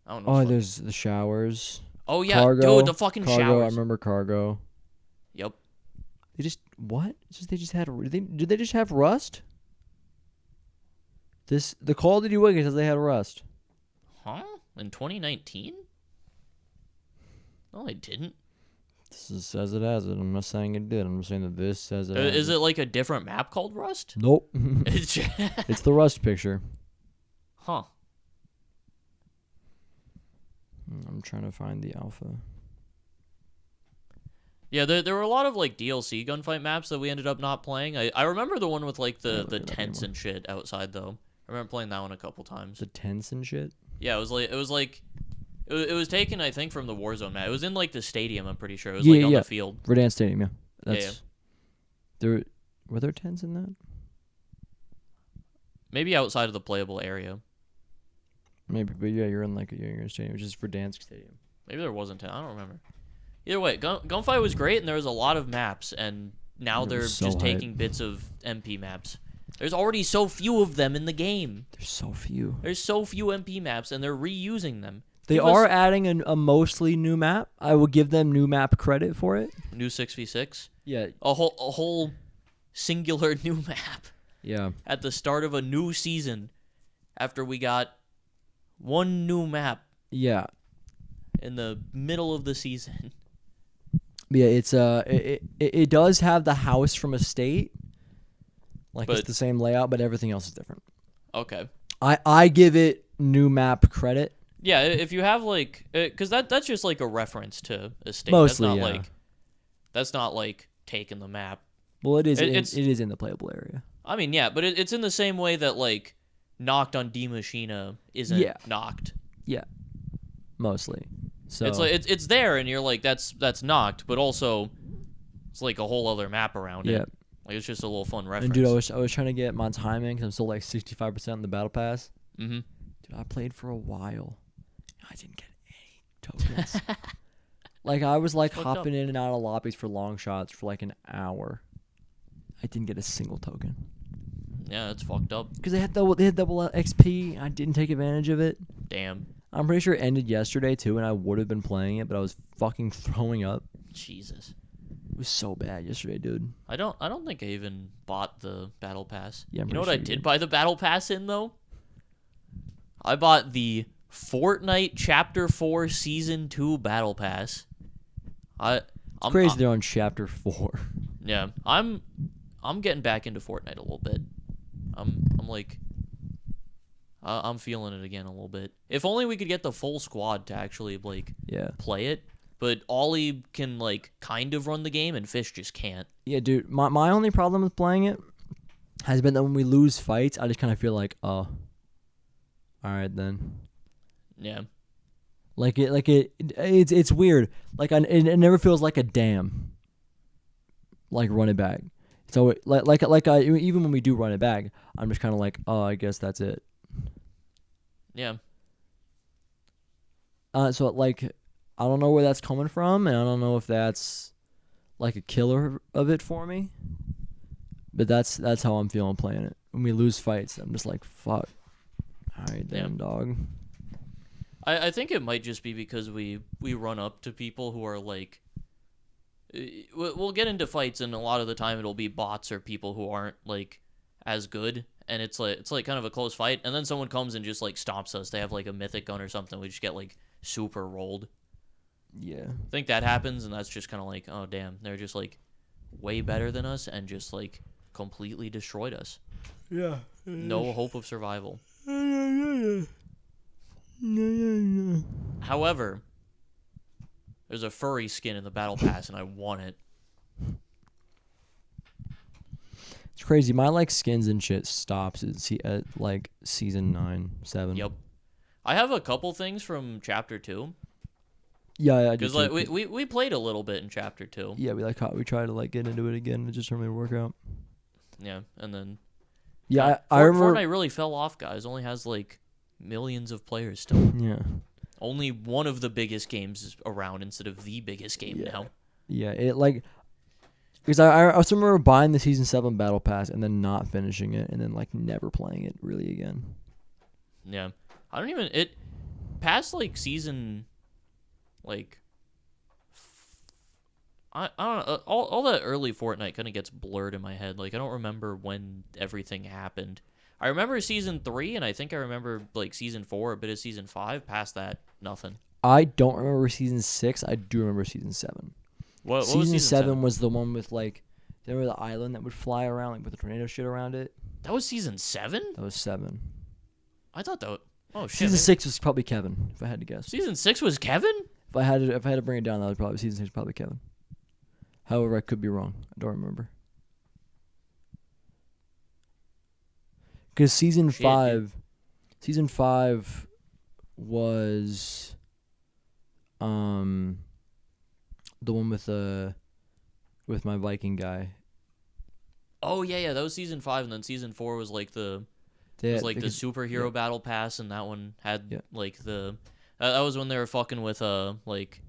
I don't know. Oh, there's the showers. Oh yeah, cargo, dude, the fucking cargo, showers. I remember cargo. Yep. They just what? They just had. Did they just have rust? The Call of Duty Wiki says they had rust. Huh? In 2019? No, I didn't. This says it has it. I'm not saying it did. I'm just saying that this says it. Is it like a different map called Rust? Nope. It's it's the Rust picture. Huh. I'm trying to find the alpha. Yeah, there were a lot of like DLC gunfight maps that we ended up not playing. I remember the one with like the tents and shit outside though. I remember playing that one a couple times. The tents and shit? Yeah, it was taken, I think, from the Warzone map. It was in like the stadium, I'm pretty sure. It was on the field. Verdansk Stadium, yeah. That's Were there tents in that? Maybe outside of the playable area. Maybe, but yeah, you're in a stadium, which is Verdansk Stadium. Maybe there wasn't 10. I don't remember. Either way, Gunfight was great, and there was a lot of maps, and now they're just taking bits of MP maps. There's already so few of them in the game. There's so few. There's so few MP maps, and they're reusing them. They are adding a mostly new map. I will give them new map credit for it. New 6v6? Yeah. A whole singular new map. Yeah. At the start of a new season, after we got one new map. Yeah. In the middle of the season. Yeah, it's it does have the house from a state. It's the same layout, but everything else is different. Okay. I give it new map credit Yeah, if you have like, because that's just like a reference to a state. Mostly, yeah. That's not like taking the map. Well, it is. It's It is in the playable area. I mean, yeah, but it's in the same way that like knocked on D Machina isn't Yeah. knocked. Yeah, mostly. So It's like it's there, and you're like that's knocked, but also it's like a whole other map around yeah. it. Like it's just a little fun reference. And dude, I was trying to get my timing because I'm still like 65% in the battle pass. Mm-hmm. Dude, I played for a while. I didn't get any tokens. Like I was like hopping in and out of lobbies for long shots for like an hour. I didn't get a single token. Yeah, it's fucked up. Because they had double XP. I didn't take advantage of it. Damn. I'm pretty sure it ended yesterday too, and I would have been playing it, but I was fucking throwing up. Jesus. It was so bad yesterday, dude. I don't think I even bought the battle pass. Yeah, I'm you know what pretty I sure you did buy the battle pass in though? I bought the Fortnite Chapter 4 Season 2 battle pass. I'm Crazy they're on Chapter 4. Yeah, I'm getting back into Fortnite a little bit. I'm like I'm feeling it again a little bit. If only we could get the full squad to actually like play it. But Ollie can like kind of run the game and Fish just can't. Yeah, dude. My only problem with playing it has been that when we lose fights, I just kind of feel like, oh, all right then. Yeah. It's weird. Like it never feels like a dam. Like run it back. So even when we do run it back, I'm just kind of like, oh, I guess that's it. Yeah. So like, I don't know where that's coming from, and I don't know if that's like a killer of it for me. But that's how I'm feeling playing it. When we lose fights, I'm just like, fuck. All right, damn dog. I think it might just be because we run up to people who are like, we'll get into fights, and a lot of the time it'll be bots or people who aren't like as good, and it's like kind of a close fight, and then someone comes and just like stomps us. They have like a mythic gun or something. We just get like super rolled. Yeah. I think that happens, and that's just kind of like, oh damn, they're just like way better than us and just like completely destroyed us. Yeah. No hope of survival. Yeah. However, there's a furry skin in the battle pass, and I want it. It's crazy. My like skins and shit stops at like season 9, 7. Yep. I have a couple things from chapter 2. Yeah, because like we played a little bit in chapter 2. Yeah, we tried to like get into it again. It just didn't really work out. Yeah, and then I remember Fortnite really fell off, guys. Only has like millions of players still. Yeah. Only one of the biggest games is around instead of the biggest game now. Yeah, it like because I also remember buying the season 7 battle pass and then not finishing it and then like never playing it really again. Yeah, I don't even past like season like I don't know, all that early Fortnite kind of gets blurred in my head. Like I don't remember when everything happened. I remember season 3, and I think I remember like season 4, a bit of season 5. Past that, nothing. I don't remember season 6. I do remember season 7. What season, was season 7 was the one with like there was the island that would fly around like with the tornado shit around it. That was season 7? That was 7. I thought that. Oh shit. Season 6 was probably Kevin, if I had to guess. Season 6 was Kevin? If I had to bring it down, that was probably season 6 was probably Kevin. However, I could be wrong. I don't remember. Because season 5 was the one with my Viking guy. Oh yeah, that was season 5, and then season 4 was like the superhero battle pass, and that one had like the that was when they were fucking with like.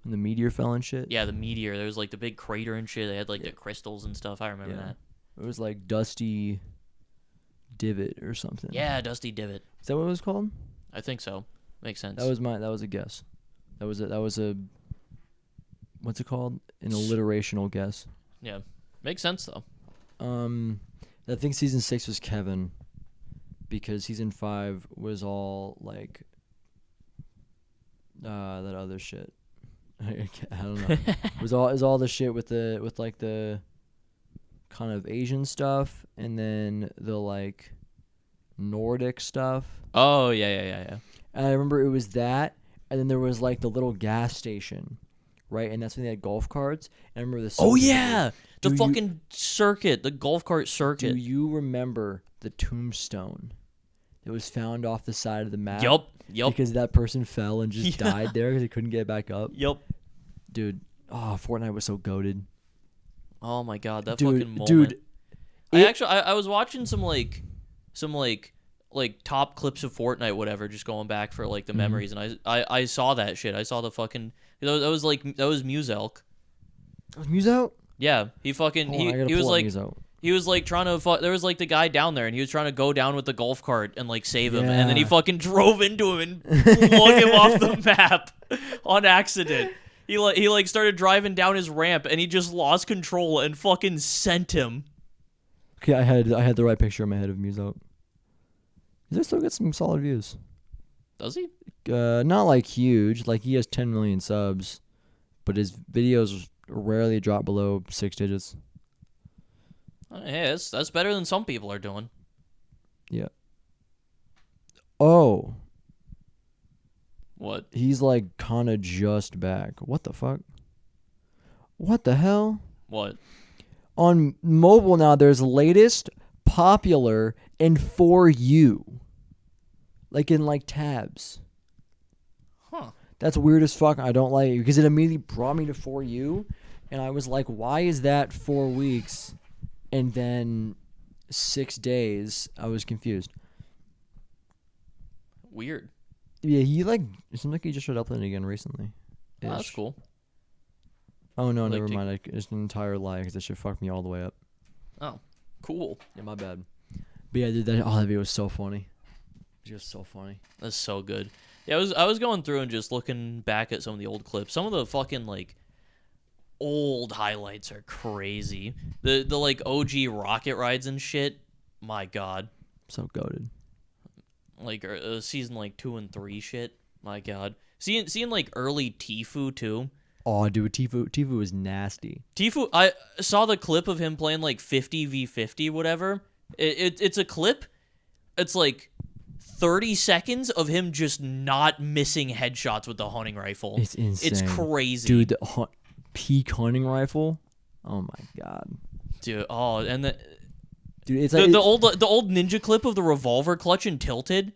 And the meteor fell and shit. Yeah, the meteor. There was like the big crater and shit. They had like the crystals and stuff. I remember that. It was like Dusty Divot or something. Yeah, Dusty Divot. Is that what it was called? I think so. Makes sense. That was a guess. That was a what's it called? An alliterational guess. Yeah. Makes sense though. I think season 6 was Kevin because season 5 was all like that other shit. I don't know. It was all the shit with the kind of Asian stuff, and then the like Nordic stuff. Oh yeah. And I remember it was that, and then there was like the little gas station, right? And that's when they had golf carts. And I remember the. Oh yeah, the Do you- fucking circuit, the golf cart circuit. Do you remember the tombstone that was found off the side of the map? Yup. Because that person fell and just Yeah. died there because they couldn't get back up. Yup. Dude, Fortnite was so goated. Oh my god, that Dude, fucking moment. dude, I was watching some top clips of Fortnite, whatever, just going back for like the memories, and I saw that shit. I saw the fucking that was Muselk. Was Muse out? Yeah, he fucking Hold on, I gotta he was pull up like Muse out. he was like trying to there was like the guy down there, and he was trying to go down with the golf cart and like save him, and then he Yeah. fucking drove into him and flung him off the map on accident. He like started driving down his ramp, and he just lost control and fucking sent him. Okay, I had the right picture in my head of Muse out. He still get some solid views. Does he? Not like huge. Like he has 10 million subs, but his videos rarely drop below 6 digits. Hey, that's better than some people are doing. Yeah. Oh, What? he's like kind of just back. What the fuck? What the hell? What? On mobile now, there's latest, popular, and for you. Like in like tabs. Huh. That's weird as fuck. I don't like it because it immediately brought me to For You. And I was like, why is that 4 weeks? And then 6 days, I was confused. Weird. Yeah, it seems like he just started uploading again recently. Oh, that's cool. Oh, no, Like never to- mind. It's an entire lie because that shit fucked me all the way up. Oh, cool. Yeah, my bad. But yeah, dude, that video was so funny. It was just so funny. That's so good. Yeah, I was going through and just looking back at some of the old clips. Some of the fucking like old highlights are crazy. The like OG rocket rides and shit. My god. So goated. Like season like 2 and 3 shit. My god. Seeing like early Tfue too. Oh, dude, Tfue was nasty. Tfue, I saw the clip of him playing like 50v50, whatever. It's a clip. It's like 30 seconds of him just not missing headshots with the hunting rifle. It's insane. It's crazy. Dude, the peak hunting rifle. Oh my god. Dude, oh, and Dude, it's the like old ninja clip of the revolver clutch and tilted.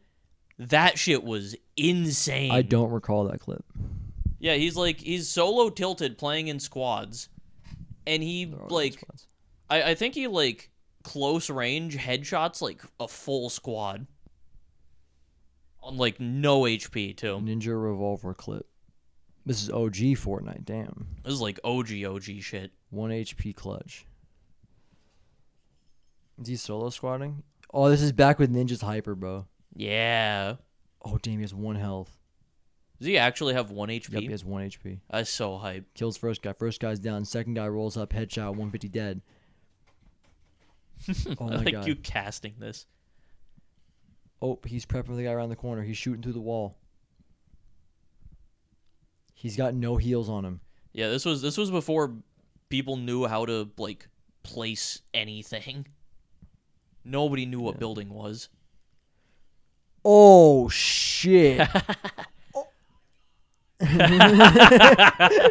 That shit was insane. I don't recall that clip. Yeah, he's solo tilted playing in squads. And he They're all like squads. I think he like close range headshots like a full squad. On like no HP too. Ninja revolver clip. This is OG Fortnite. Damn. This is like OG shit. 1 HP clutch. Is he solo squatting? Oh, this is back with Ninja's hyper, bro. Yeah. Oh, damn, he has 1 health. Does he actually have 1 HP? Yep, he has 1 HP. That's so hype. Kills first guy. First guy's down. Second guy rolls up. Headshot. 150 dead. Oh I my like god. you casting this. Oh, he's prepping for the guy around the corner. He's shooting through the wall. He's got no heals on him. Yeah, this was before people knew how to like place anything. Nobody knew what building was. Oh, shit. Oh. I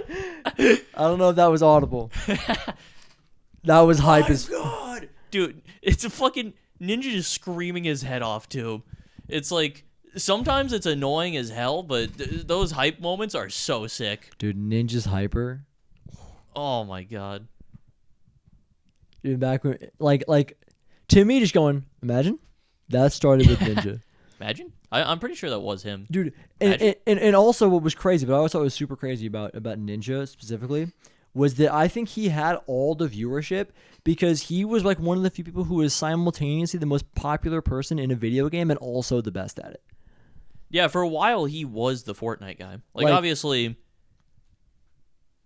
don't know if that was audible. That was hype as God, dude, it's a fucking ninja just screaming his head off too. It's like sometimes it's annoying as hell, but those hype moments are so sick. Dude, Ninja's hyper. Oh my god. Dude, back when, like, to me, just going, imagine that started with Ninja. Imagine. I'm pretty sure that was him. Dude, and also what was crazy, but I always thought was super crazy about Ninja specifically, was that I think he had all the viewership because he was like one of the few people who was simultaneously the most popular person in a video game and also the best at it. Yeah, for a while he was the Fortnite guy. Like obviously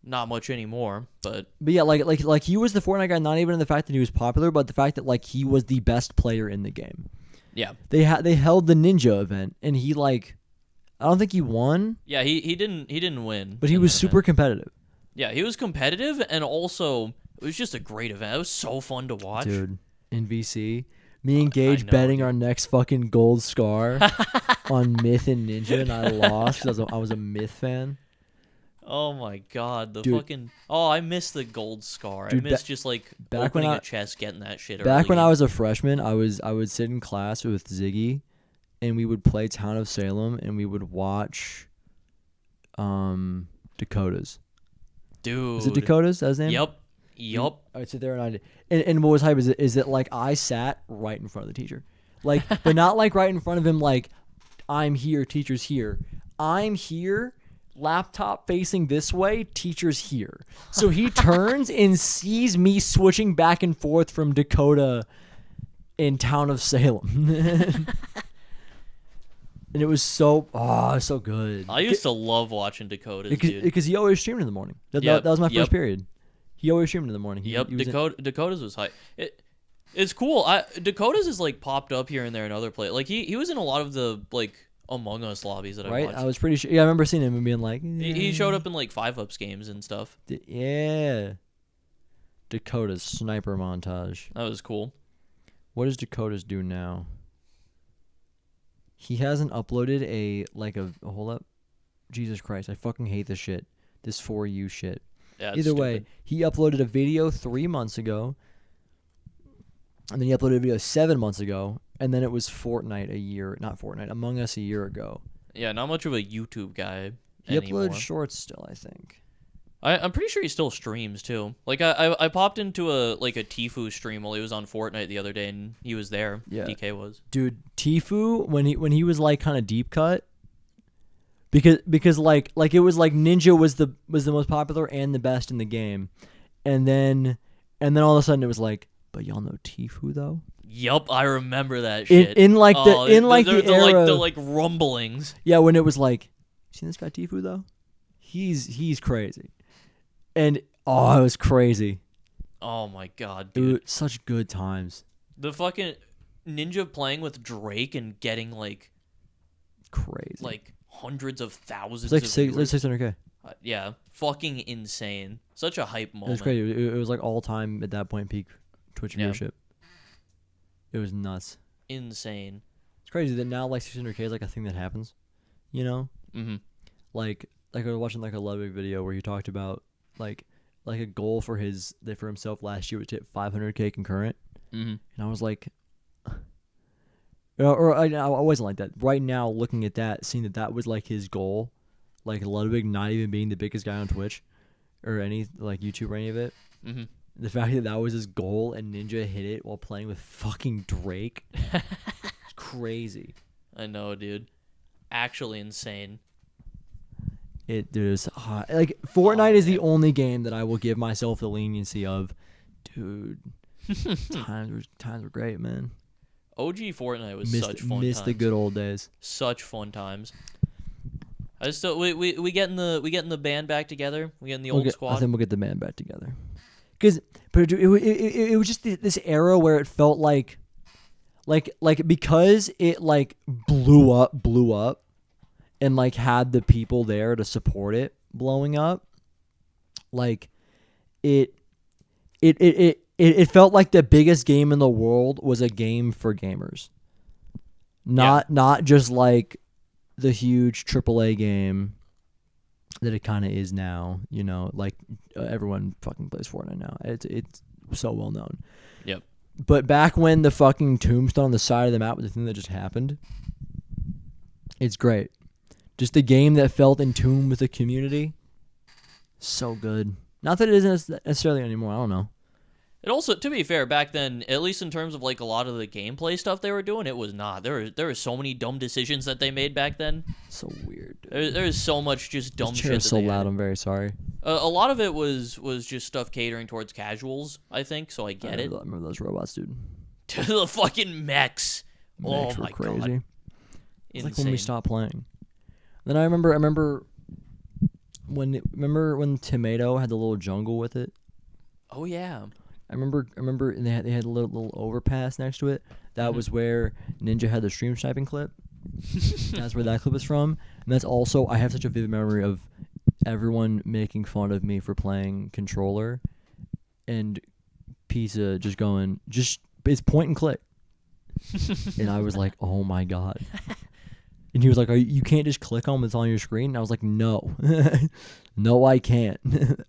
not much anymore, but yeah, like he was the Fortnite guy, not even in the fact that he was popular, but the fact that like he was the best player in the game. yeah. They held the Ninja event and he like, I don't think he won, Yeah, he didn't win. but he in was that super event. competitive. Yeah, he was competitive and also it was just a great event. It was so fun to watch. Dude, in VC, Me and Gage know, betting dude. our next fucking gold scar on Myth and Ninja, and I lost because I was a Myth fan. Oh my god, the Dude. fucking... Oh, I miss the gold scar. Dude, I miss just, like, back when opening I- a chest, getting that shit Back when early. I was a freshman, I would sit in class with Ziggy, and we would play Town of Salem, and we would watch Dakotas. Dude. Was it Dakotas? That was his name? Yup. I would sit there and what was hype is that like I sat right in front of the teacher, like but not like right in front of him like I'm here, teacher's here. I'm here, laptop facing this way, teacher's here. So he turns and sees me switching back and forth from Dakota in Town of Salem. And it was so good. I used to love watching Dakotas, dude. Because he always streamed in the morning. That was my first period. He always streamed in the morning. He was Dakotas was high. It's cool. Dakotas is like popped up here and there in other places. Like he was in a lot of the like Among Us lobbies that I right. watched. I was pretty sure. Yeah, I remember seeing him and being like, He showed up in like 5-ups games and stuff. Yeah. Dakota's sniper montage. That was cool. What does Dakota's do now? He hasn't uploaded hold up. Jesus Christ, I fucking hate this shit. This For You shit. Yeah, it's Either way, stupid. he uploaded a video 3 months ago, and then he uploaded a video 7 months ago, and then it was Among Us a year ago. Yeah, not much of a YouTube guy He anymore. uploads shorts still, I think. I'm pretty sure he still streams too. Like I popped into a Tfue stream while he was on Fortnite the other day, and he was there. Yeah. DK was. Dude, Tfue when he was like kind of deep cut, because like it was like Ninja was the most popular and the best in the game, and then all of a sudden it was like, but y'all know Tfue though. Yup, I remember that shit. In like the era, the like rumblings. yeah, when it was like, you seen this guy Tfue though? He's crazy, and it was crazy. Oh my god, dude. Dude, such good times. The fucking Ninja playing with Drake and getting like Crazy. hundreds of thousands It's of viewers. 600K. Yeah, fucking insane. Such a hype It moment. was crazy. It was like all time at that point peak Twitch Yeah. viewership. It was nuts. Insane. It's crazy that now like 600K is like a thing that happens. You know, Mm-hmm. like I was watching like a Ludwig video where he talked about like a goal for himself last year was to hit 500K concurrent, Mm-hmm. and I was like, I wasn't like that. Right now, looking at that, seeing that was like his goal, like Ludwig not even being the biggest guy on Twitch or any like YouTube or any of it. Mm-hmm. The fact that was his goal and Ninja hit it while playing with fucking Drake, it's crazy. I know, dude. Actually insane. It is hot. Like Fortnite is the man. only game that I will give myself the leniency of. Dude, times were great, man. OG Fortnite was Missed such fun the times. good old days. Such fun times. I still we getting the band back together. We getting the old I squad. think we'll get the band back together. But it was just this era where it felt like because it like blew up, and like had the people there to support it blowing up, like it felt like the biggest game in the world was a game for gamers, not just like the huge AAA game that it kind of is now. You know, like everyone fucking plays Fortnite now. It's so well known. Yep. But back when the fucking tombstone on the side of the map was the thing that just happened, it's great. Just a game that felt in tune with the community. So good. Not that it isn't necessarily anymore. I don't know. It also, to be fair, back then, at least in terms of like a lot of the gameplay stuff they were doing, it was not. There were so many dumb decisions that they made back then. So weird. Dude. There is so much just dumb This shit. chair is That so they loud. added. I'm very sorry. A lot of it was just stuff catering towards casuals, I think. So I get it. I remember those robots, dude. To the fucking mechs. Mechs Oh were my crazy. god. It's Insane. like when we stopped playing. Then I remember when Tomato had the little jungle with it. Oh yeah. I remember and they had a little overpass next to it. That was where Ninja had the stream sniping clip. That's where that clip is from. And that's also, I have such a vivid memory of everyone making fun of me for playing controller and Pizza just going, it's point and click. And I was like, oh my God. And he was like, you can't just click on what's on your screen? And I was like, no. No, I can't.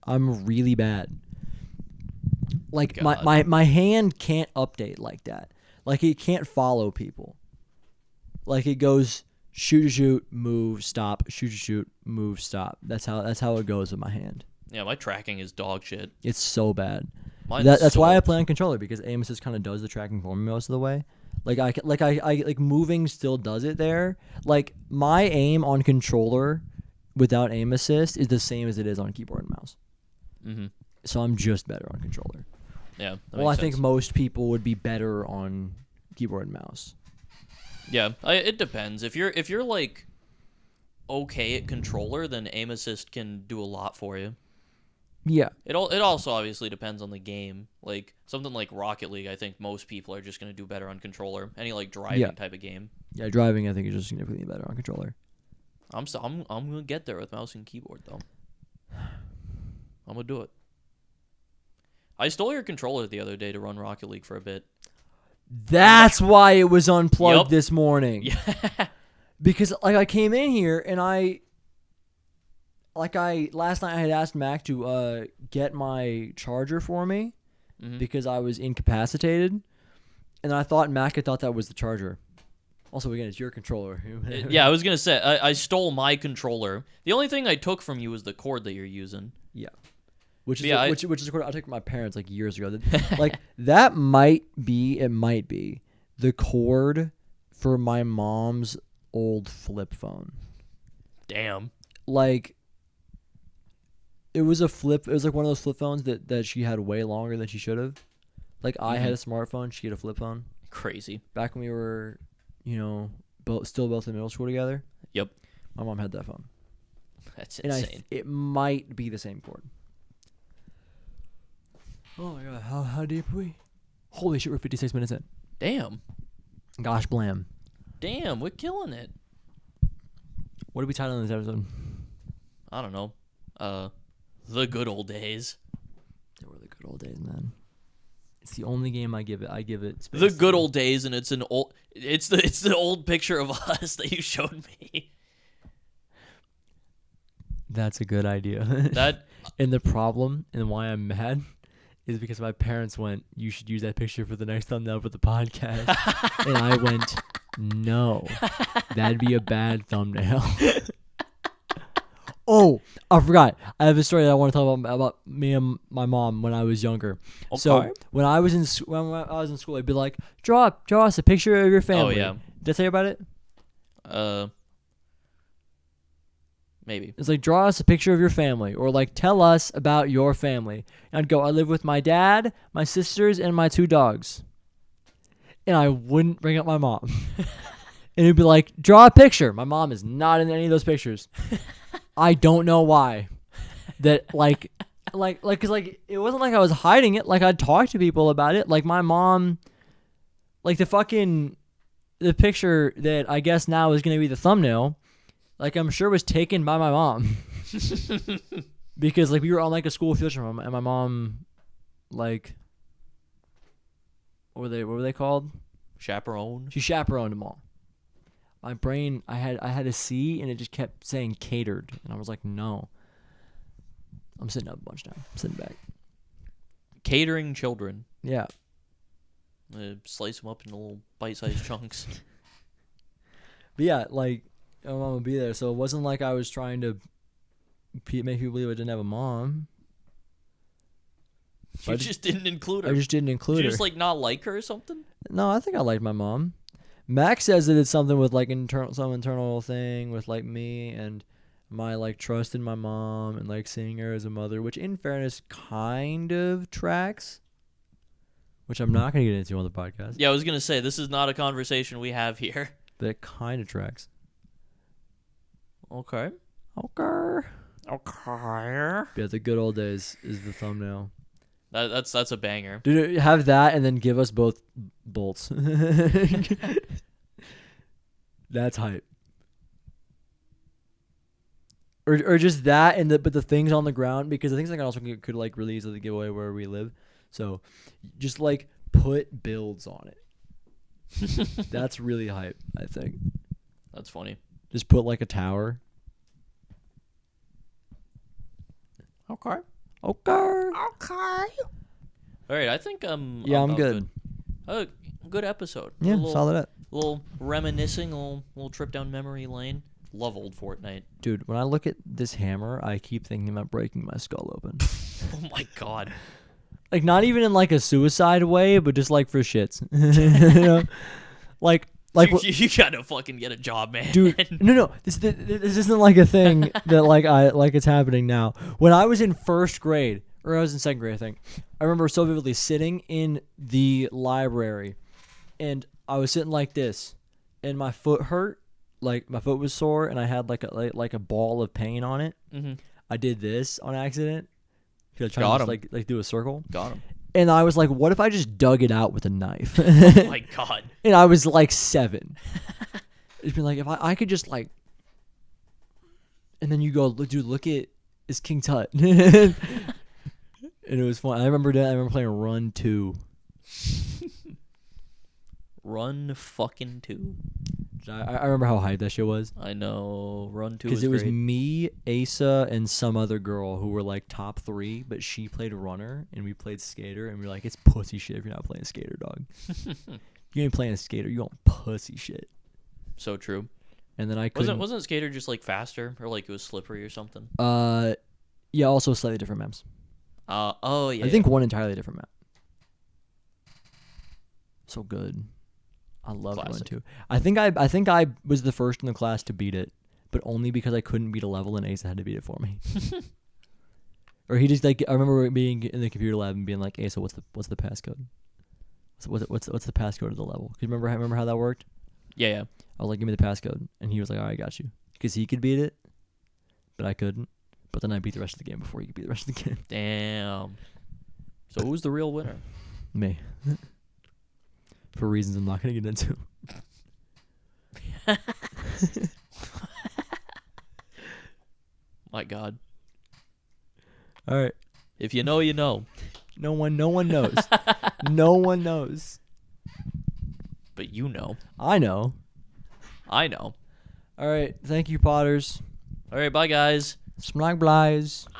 I'm really bad. Like, my hand can't update like that. Like, it can't follow people. Like, it goes shoot, move, stop, shoot, move, stop. That's how it goes with my hand. Yeah, my tracking is dog shit. It's so bad. Mine's That's why I so- play on controller, because aim assist kind of does the tracking for me most of the way. Like moving still does it there. Like, my aim on controller without aim assist is the same as it is on keyboard and mouse. Mhm. So I'm just better on controller. Yeah. Well, I think most people would be better on keyboard and mouse. Yeah, it depends. If you're like okay at controller, then aim assist can do a lot for you. Yeah. It also obviously depends on the game. Like something like Rocket League, I think most people are just gonna do better on controller. Any like driving type of game. Yeah, driving I think is just significantly better on controller. I'm gonna get there with mouse and keyboard though. I'm gonna do it. I stole your controller the other day to run Rocket League for a bit. That's why it was unplugged Yup. this morning. Yeah. Because like I came in here and last night I had asked Mac to get my charger for me because I was incapacitated, and I thought Mac had thought that was the charger. Also, again, it's your controller. Yeah, I was gonna say I stole my controller. The only thing I took from you was the cord that you're using. Yeah. Which is Yeah, which is a cord I took from my parents like years ago. Like that might be the cord for my mom's old flip phone. Damn. Like it was like one of those flip phones that she had way longer than she should have. Like I had a smartphone, she had a flip phone. Crazy. Back when we were, still both in middle school together. Yep. My mom had that phone. That's And insane. it might be the same cord. Oh my God, how deep are we? Holy shit, we're 56 minutes in. Damn. Gosh blam. Damn, we're killing it. What did we title this episode? I don't know. The good old days. They were the good old days, man. It's the only game I give it space. The good old days, and it's the old picture of us that you showed me. That's a good idea. That And the problem and why I'm mad is because my parents went, you should use that picture for the next thumbnail for the podcast. And I went, no, that'd be a bad thumbnail. Oh, I forgot. I have a story that I want to tell about me and my mom when I was younger. Okay. So when I was in school, I'd be like, draw us a picture of your family. Oh yeah. Did I tell you about it? Maybe. It's like, draw us a picture of your family, or like, tell us about your family. And I'd go, I live with my dad, my sisters, and my 2 dogs. And I wouldn't bring up my mom. And it'd be like, draw a picture. My mom is not in any of those pictures. I don't know why. That like, cause like, it wasn't like I was hiding it. Like I'd talk to people about it. Like my mom, like the picture that I guess now is going to be the thumbnail, like I'm sure was taken by my mom. Because like we were on like a school field trip and my mom, like, what were they called? Chaperone. She chaperoned them all. My brain, I had a C and it just kept saying catered, and I was like, no. I'm sitting up a bunch now. I'm sitting back. Catering children. Yeah. Slice them up into little bite-sized chunks. But yeah, like my mom would be there, so it wasn't like I was trying to make people believe I didn't have a mom. You just didn't include her. I just didn't include Did you her. just like not like her or something? No, I think I liked my mom. Max says that it's something with like some internal thing with like me and my like trust in my mom and like seeing her as a mother, which in fairness kind of tracks. Which I'm not gonna get into on the podcast. Yeah, I was gonna say this is not a conversation we have here. But it kind of tracks. Okay. Okay. Okay. Yeah, the good old days is the thumbnail. That's a banger. Dude, have that and then give us both bolts. That's hype. Or just that and but the things on the ground, because the things I also could like really easily give away where we live. So just like put builds on it. That's really hype, I think. That's funny. Just put like a tower. Okay. Okay. All right, I think Yeah, I'm about good. Good episode. Yeah, a little, solid up. little reminiscing, little trip down memory lane. Love old Fortnite. Dude, when I look at this hammer, I keep thinking about breaking my skull open. Oh my god. Like, not even in like a suicide way, but just like for shits. You know? Like you gotta fucking get a job, man. dude, no, this isn't like a thing that like it's happening now. When I was in first grade, or I was in second grade, I think, I remember so vividly sitting in the library, and I was sitting like this, and my foot hurt, like my foot was sore, and I had like a ball of pain on it. Mm-hmm. I did this on accident. Trying Got to him. just, like do a circle. Got him. And I was like, what if I just dug it out with a knife? Oh my god. And I was like 7. It'd be like, if I could just like, and then you go, dude, look at it's King Tut. And it was fun. I remember playing Run 2. Run fucking 2. I remember how hyped that shit was. I know. Run 2 Because it was great. me, Asa, and some other girl who were like top 3, but she played runner and we played skater, and we were like, it's pussy shit if you're not playing skater, dog. You ain't playing skater, you on pussy shit. So true. And then I couldn't. Wasn't skater just like faster, or like it was slippery or something? Yeah, also slightly different maps. Oh yeah. I think one entirely different map. So good. I love Run 2. I think I was the first in the class to beat it, but only because I couldn't beat a level and Asa had to beat it for me. Or he just like, I remember being in the computer lab and being like, Asa, what's the passcode? What's the passcode of the level? Cause remember how that worked? Yeah. I was like, give me the passcode, and he was like, all right, I got you, because he could beat it, but I couldn't. But then I beat the rest of the game before he could beat the rest of the game. Damn. So who's the real winner? Me. For reasons I'm not going to get into. My God. All right. If you know, you know. No one knows. No one knows. But you know. I know. I know. All right. Thank you, Potters. All right, bye, guys. Smlag Blies.